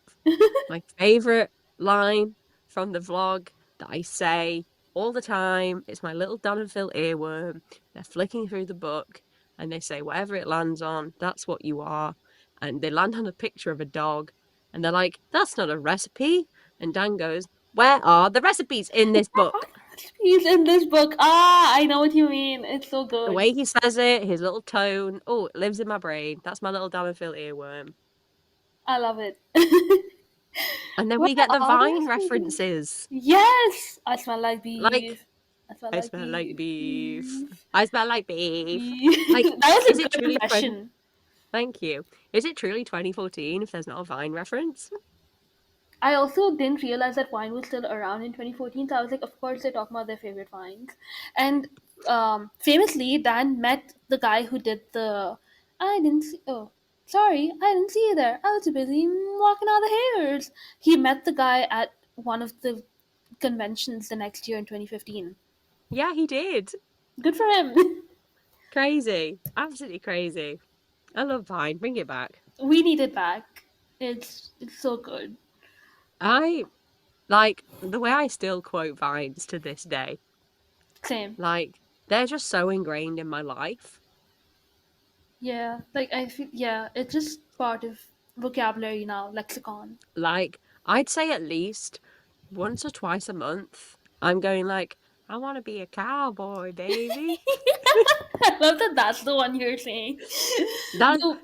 My favorite line from the vlog that I say all the time. It's my little Dan and Phil earworm. They're flicking through the book and they say, whatever it lands on, that's what you are. And they land on a picture of a dog and they're like, that's not a recipe. And Dan goes, where are the recipes in this book? He's in this book. Ah, I know what you mean. It's so The good. way he says it, his little tone, oh, it lives in my brain. That's my little Dan and Phil earworm. I love it. And then Where we get the are the Vine recipes? references. Yes! I smell like Like, beef. I smell I like smell like beef. beef. Beef. I smell like beef. Like, Beef. That was a is it good truly 20? impression. Thank you. Is it truly 2014 if there's not a Vine reference? I also didn't realize that wine was still around in 2014, so I was like, of course they're talking about their favorite wines. And famously, Dan met the guy who did the. I didn't see. Oh, sorry, I didn't see you there. I was too busy walking out the hairs. He met the guy at one of the conventions the next year in 2015. Yeah, he did. Good for him. Crazy. Absolutely crazy. I love Vine. Bring it back. We need it back. It's so good. I like the way I still quote Vines to this day. Same. Like, they're just so ingrained in my life. Yeah, like I feel. Yeah, it's just part of vocabulary now, lexicon. Like, I'd say at least once or twice a month, I'm going like, I want to be a cowboy, baby. I love that that's the one you're saying. That The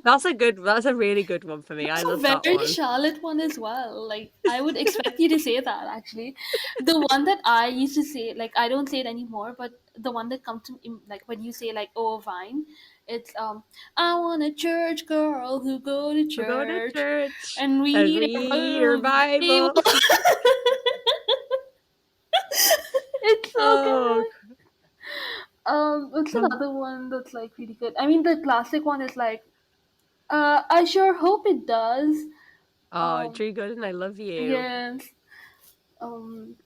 that's a really good one for me. I That's a love that very one. Charlotte one as well. Like I would expect you to say that actually. The one that I used to say, like I don't say it anymore, but the one that comes to like when you say like oh Vine, it's I want a church girl who go to We'll go to church church and and read read your her Bible. Bible. It's so Oh, good. What's come. another one that's like really good? I mean, the classic one is like, I sure hope it does. Oh, Um, Drew Gooden, I love you. yes.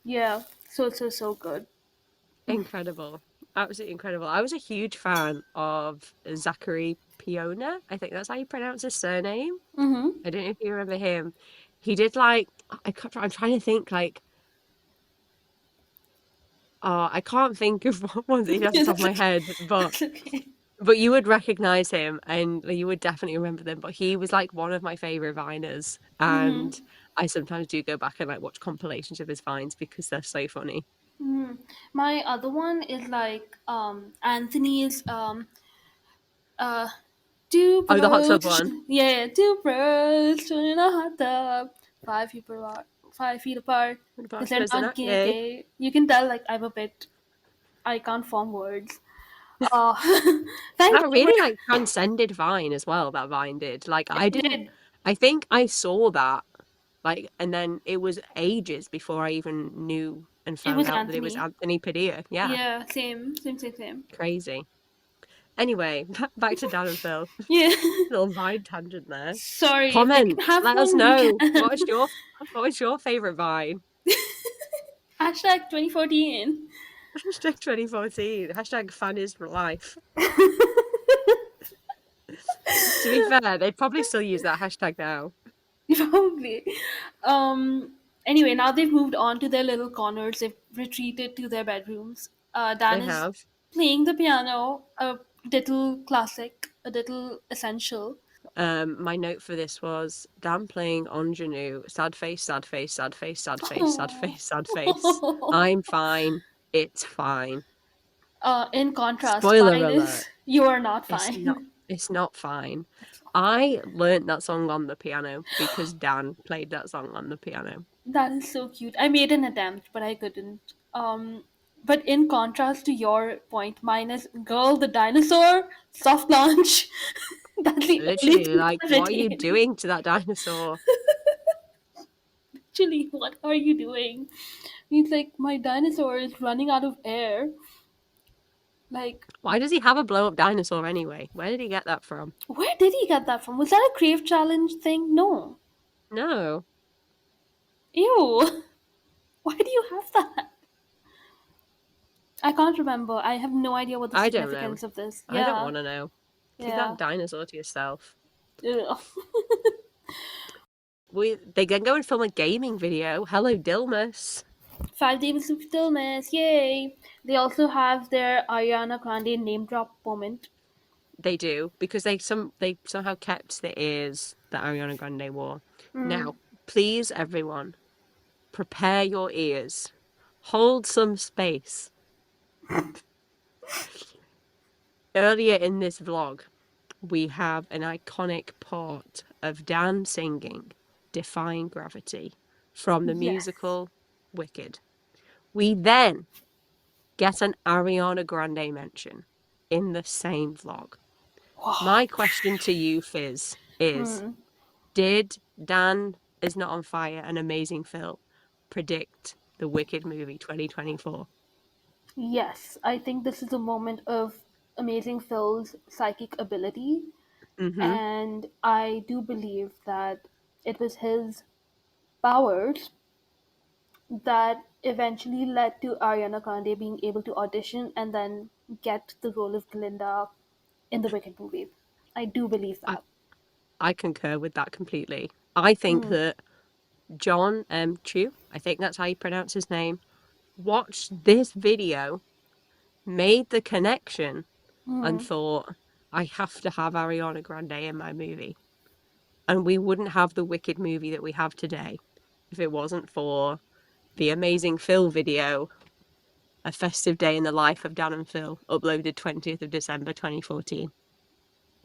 Yeah. So good. Incredible. Absolutely incredible. I was a huge fan of Zachary Piona. I think that's how you pronounce his surname. Mm-hmm. I don't know if you remember him. He did like I'm trying to think like I can't think of what ones off the top of That's my okay. head, That's okay. but you would recognize him and you would definitely remember them. But he was like one of my favorite viners, Mm-hmm. and I sometimes do go back and like watch compilations of his vines because they're so funny. Mm-hmm. My other one is like Anthony's uh two Oh, the hot tub bros. one. Yeah, two bros in a hot tub. 5 feet apart. Because they're Isn't not that gay, gay? gay. You can tell, like, I can't form words. Uh, thank That you for really like transcended Vine as well, that Vine did. Like I it didn't did. I think I saw that like and then it was ages before I even knew and It found was out that it was Anthony. Anthony Padilla. Yeah, Yeah, same. crazy. Anyway, back to Dan and Phil. Yeah. Little Vine tangent there. Sorry, if they can Comments. have Let us one, we know. can. What was your favorite Vine? Hashtag 2014. Hashtag 2014. Hashtag fan is for life. To be fair, they'd probably still use that hashtag now. Probably. Um. Anyway, now they've moved on to their little corners. They've retreated to their bedrooms. Dan They is have. playing the piano, a little classic, a little essential. My note for this was Dan playing ingenue. Sad face, sad face, sad face, sad face, sad Oh. face, sad face. I'm fine. It's fine. In contrast, Spoiler fine alert. is you are not It's not fine. it's not fine. I learnt that song on the piano because Dan played that song on the piano. That is so cute. I made an attempt, but I couldn't. But in contrast to your point, mine is Girl the Dinosaur, soft launch. That's the only Literally, thing like, I what are you retain. doing to that dinosaur? Actually, what are you doing? He's like, my dinosaur is running out of air. Like, Why does he have a blow up dinosaur anyway? Where did he get that from? where did he get that from? Was that a Crave Challenge thing? No. No, Ew. Why do you have that? I can't remember. I have no idea what the I don't know. significance of this. I don't Yeah. want to know. Keep that Yeah. dinosaur to yourself. Ugh. They then go and film a gaming video. Hello, Dilmus. 5 Days of Stillness, yay! They also have their Ariana Grande name drop moment. They do because they somehow kept the ears that Ariana Grande wore. Now, please, everyone, prepare your ears. Hold some space. Earlier in this vlog, we have an iconic part of Dan singing Defying Gravity from the Yes. musical Wicked. We then get an Ariana Grande mention in the same vlog. My question to you, Fizz, is did Dan Is Not on Fire and Amazing Phil predict the Wicked movie 2024? Yes, I think this is a moment of Amazing Phil's psychic ability, Mm-hmm. and I do believe that it was his powers that eventually led to Ariana Grande being able to audition and then get the role of Glinda in the Wicked movie. I do believe I, that. I concur with that completely. I think that John Chu, I think that's how you pronounce his name, watched this video, made the connection, and thought, I have to have Ariana Grande in my movie. And we wouldn't have the Wicked movie that we have today if it wasn't for the Amazing Phil video, A Festive Day in the Life of Dan and Phil, uploaded 20th of December 2014.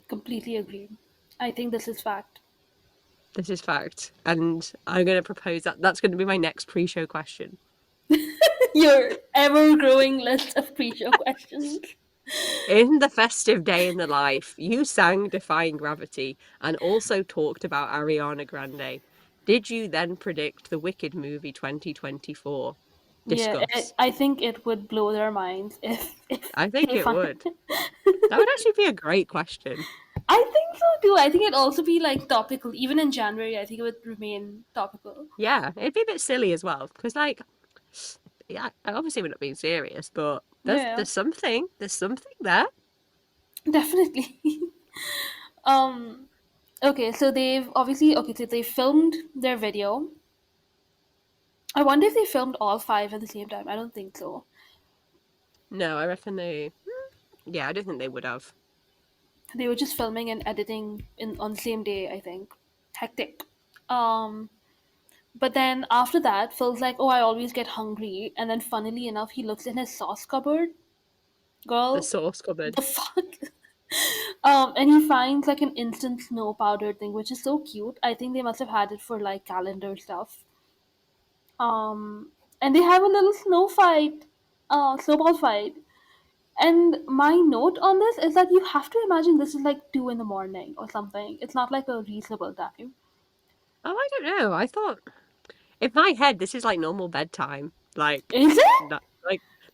Completely agree. I think this is fact. This is fact. And I'm going to propose that that's going to be my next pre-show question. Your ever growing list of pre-show questions. In the Festive Day in the Life, you sang Defying Gravity and also talked about Ariana Grande. Did you then predict the Wicked movie 2024? Yeah, Discuss. I think it would blow their minds if I think they it find. would. That would actually be a great question. I think so too. I think it'd also be like topical. Even in January, I think it would remain topical. Yeah, it'd be a bit silly as well because, like, yeah, obviously we're not being serious, but Yeah, there's something there. definitely. um. Okay, so they filmed their video. I wonder if they filmed all five at the same time. I don't think so. No, I reckon yeah, I don't think they would have. They were just filming and editing in on the same day. I think hectic. Um. But then after that, Phil's like, "Oh, I always get hungry," and then funnily enough, he looks in his sauce cupboard. The Girl, source cupboard. the fuck? And he finds like an instant snow powder thing, which is so cute. I think they must have had it for like calendar stuff. And they have a little snowball fight. And my note on this is that you have to imagine this is like 2 in the morning or something. It's not like a reasonable time. Oh, I don't know. I thought in my head this is like normal bedtime, Is it? that,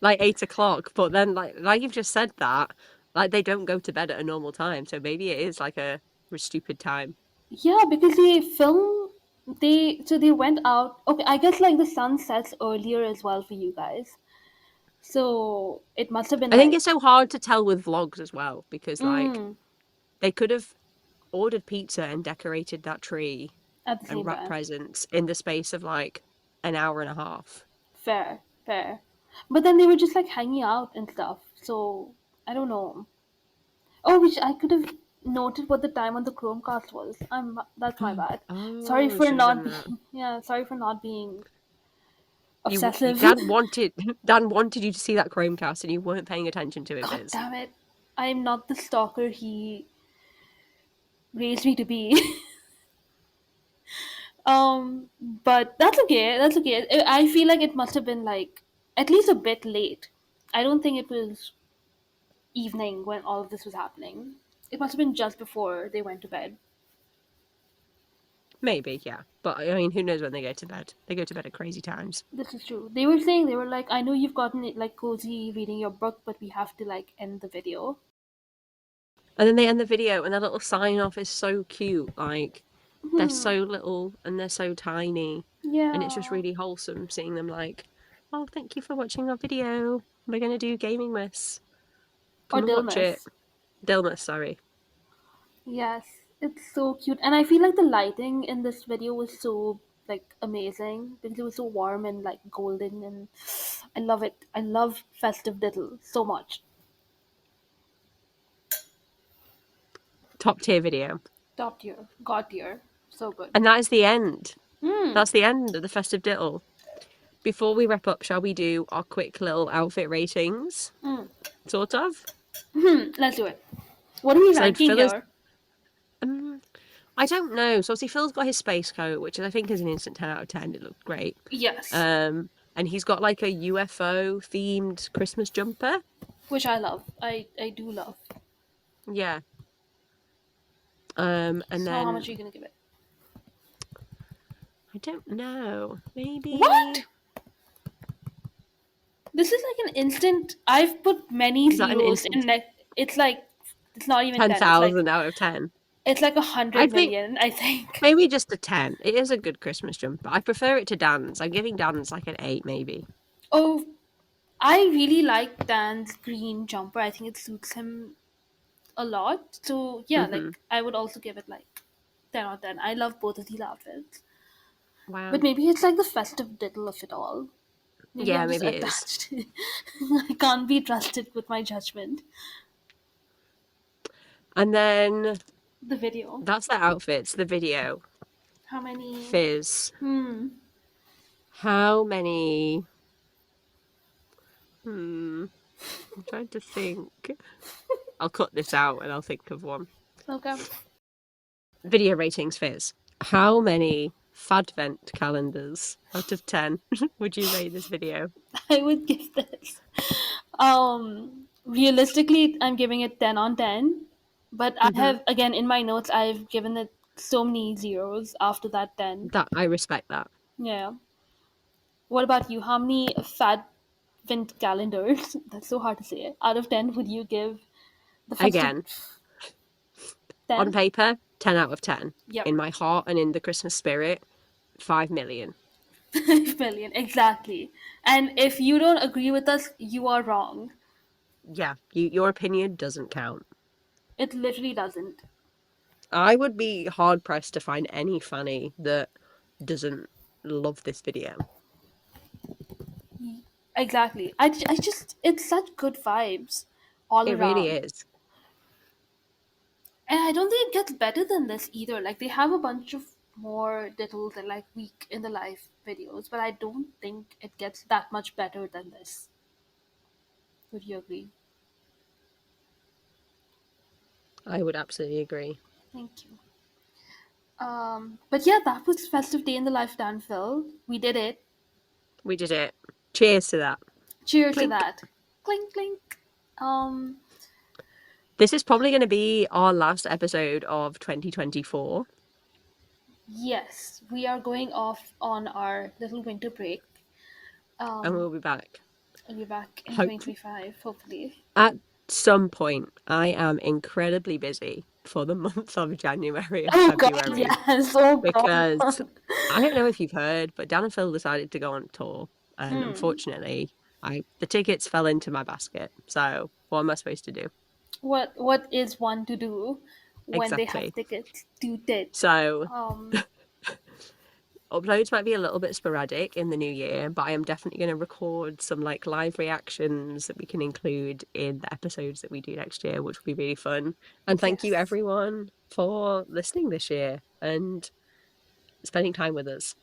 like 8 o'clock. But then, like you've just said that, like they don't go to bed at a normal time, so maybe it is like a stupid time. Yeah, because they went out. Okay, I guess like the sun sets earlier as well for you guys. So it must have been I think like it's so hard to tell with vlogs as well because like mm, they could have ordered pizza and decorated that tree at the and same wrapped time. presents in the space of like an hour and a half. Fair, fair. But then they were just like hanging out and stuff. So I don't know. Oh, which I could have noted what the time on the Chromecast was. That's my bad. Sorry Oh, for should have not done that. being yeah. Sorry for not being You obsessive. Dan wanted you to see that Chromecast and you weren't paying attention to it, God Fizz. damn it! I'm not the stalker he raised me to be. But that's okay. That's okay. I feel like it must have been like at least a bit late. I don't think it was evening when all of this was happening. It must have been just before they went to bed. Maybe, yeah. But I mean, who knows when they go to bed? They go to bed at crazy times. This is true. They were saying they were like, I know you've gotten it like cozy reading your book, but we have to like end the video. And then they end the video and their little sign off is so cute. Like they're Hmm. so little and they're so tiny. And it's just Yeah. really wholesome seeing them like, oh, thank you for watching our video. We're gonna do gaming miss. Or Come and watch it. Dilmas. Dilmus, sorry. Yes. It's so cute. And I feel like the lighting in this video was so like amazing because it was so warm and like golden and I love it. I love Festive Diddle so much. Top tier video. Top tier. God tier. So good. And that is the end. Hmm. That's the end of the festive diddle. Before we wrap up, shall we do our quick little outfit ratings? Hmm. Sort of. Let's do it. What are we So ranking Phil is, here? um, I don't know. So obviously Phil's got his space coat, which I think is an instant 10 out of 10. It looked great. Yes. And he's got like a UFO themed Christmas jumper. Which I love. I do love. Yeah. And So how much are then you gonna give it? I don't know. Maybe What? This is like an instant. I've put many is that an zeros in instant like it's not even 10. It's like 10,000 out of 10? a I hundred think million. I think. maybe just a 10. It is a good Christmas jumper. I prefer it to Dan's. I'm giving Dan's like an 8, maybe. Oh, I really like Dan's green jumper. I think it suits him a lot. So yeah, Hmm. like I would also give it like 10 out of 10. I love both of these outfits. But Wow. maybe it's like the festive diddle of it all. Maybe Yeah, I'm just maybe it is. attached. I can't be trusted with my judgment. And then The video. that's the outfits, the video. How many? Fizz. Hmm. How many? Hmm. I'm trying to think. I'll cut this out and I'll think of one. Okay. Video ratings, Fizz. How many Fadvent calendars out of 10 would you rate this video? I would give this. Realistically, I'm giving it 10 on 10. But I Hmm. have, again, in my notes, I've given it so many zeros after that 10. That I respect that. Yeah. What about you? How many Fadvent calendars, that's so hard to say, out of 10 would you give the festive Again, on 10? paper, 10 out of 10. Yep. In my heart and in the Christmas spirit, 5 million. 5 million, exactly. And if you don't agree with us, you are wrong. Yeah, your opinion doesn't count. It literally doesn't. I would be hard pressed to find any fanny that doesn't love this video. Exactly. I just, it's such good vibes all It really around. is. And I don't think it gets better than this either. Like, they have a bunch of more diddles and like week in the life videos, but I don't think it gets that much better than this. Would you agree? I would absolutely agree. Thank you. But yeah, that was Festive Day in the Life Danville. We did it. We did it. Cheers to that. Cheers to Clink. that. Clink clink. Um, This is probably going to be our last episode of 2024. yes, we are going off on our little winter break. And Um, we'll be back. we'll be back in Hope 2025, hopefully. at some point. I am incredibly busy for the month of January and Oh God, February yes. Oh because God. I don't know if you've heard, but Dan and Phil decided to go on tour, and Hmm. unfortunately, the tickets fell into my basket. So what am I supposed to do? What is one to do when they have Exactly. tickets to it? So Um, uploads might be a little bit sporadic in the new year, but I am definitely going to record some like live reactions that we can include in the episodes that we do next year, which will be really fun. And thank you yes. everyone for listening this year and spending time with us.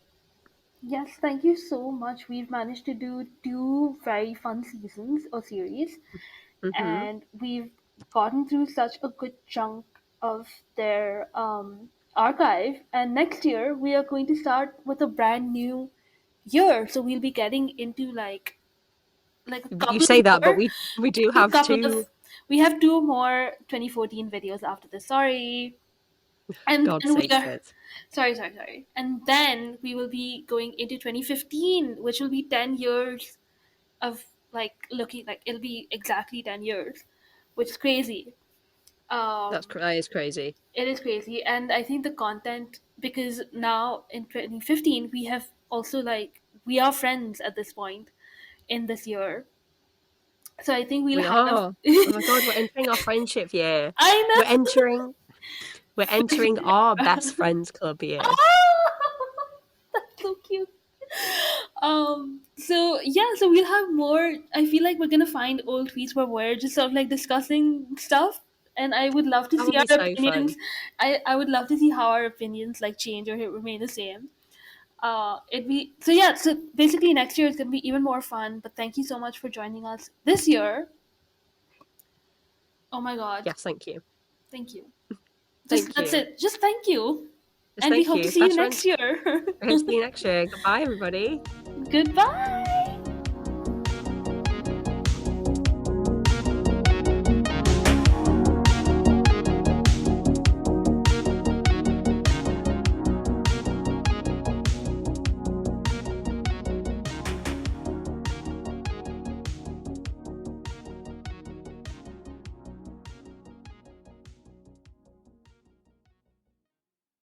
Yes, thank you so much. We've managed to do two very fun seasons or series, Mm-hmm. and we've gotten through such a good chunk of their archive. And next year, we are going to start with a brand new year. So we'll be getting into like a You couple say that, but more, we do maybe a have couple two. of. We have two more 2014 videos after this. Sorry. And God's then we sake, are Fizz. sorry. And then we will be going into 2015, which will be 10 years of like looking like it'll be exactly 10 years, which is crazy. That is crazy. It is crazy. And I think the content, because now in 2015, we have also like, we are friends at this point in this year. So I think we'll We have. are. Oh my God, we're entering our friendship year. I We're know. entering we're entering our best friends club year. That's so cute. So yeah, so we'll have more. I feel like we're gonna find old tweets where we're just sort of like discussing stuff, and I would love to That see would be our so opinions. fun. I would love to see how our opinions like change or remain the same. It'd be so yeah. So basically, next year is gonna be even more fun. But thank you so much for joining us this year. Oh my god, Yes, thank you. thank you. Just Thank that's you. it. Just thank you, Just and we thank hope to you. see you Best next friends. year. We're going to see you next year. Goodbye, everybody. Goodbye.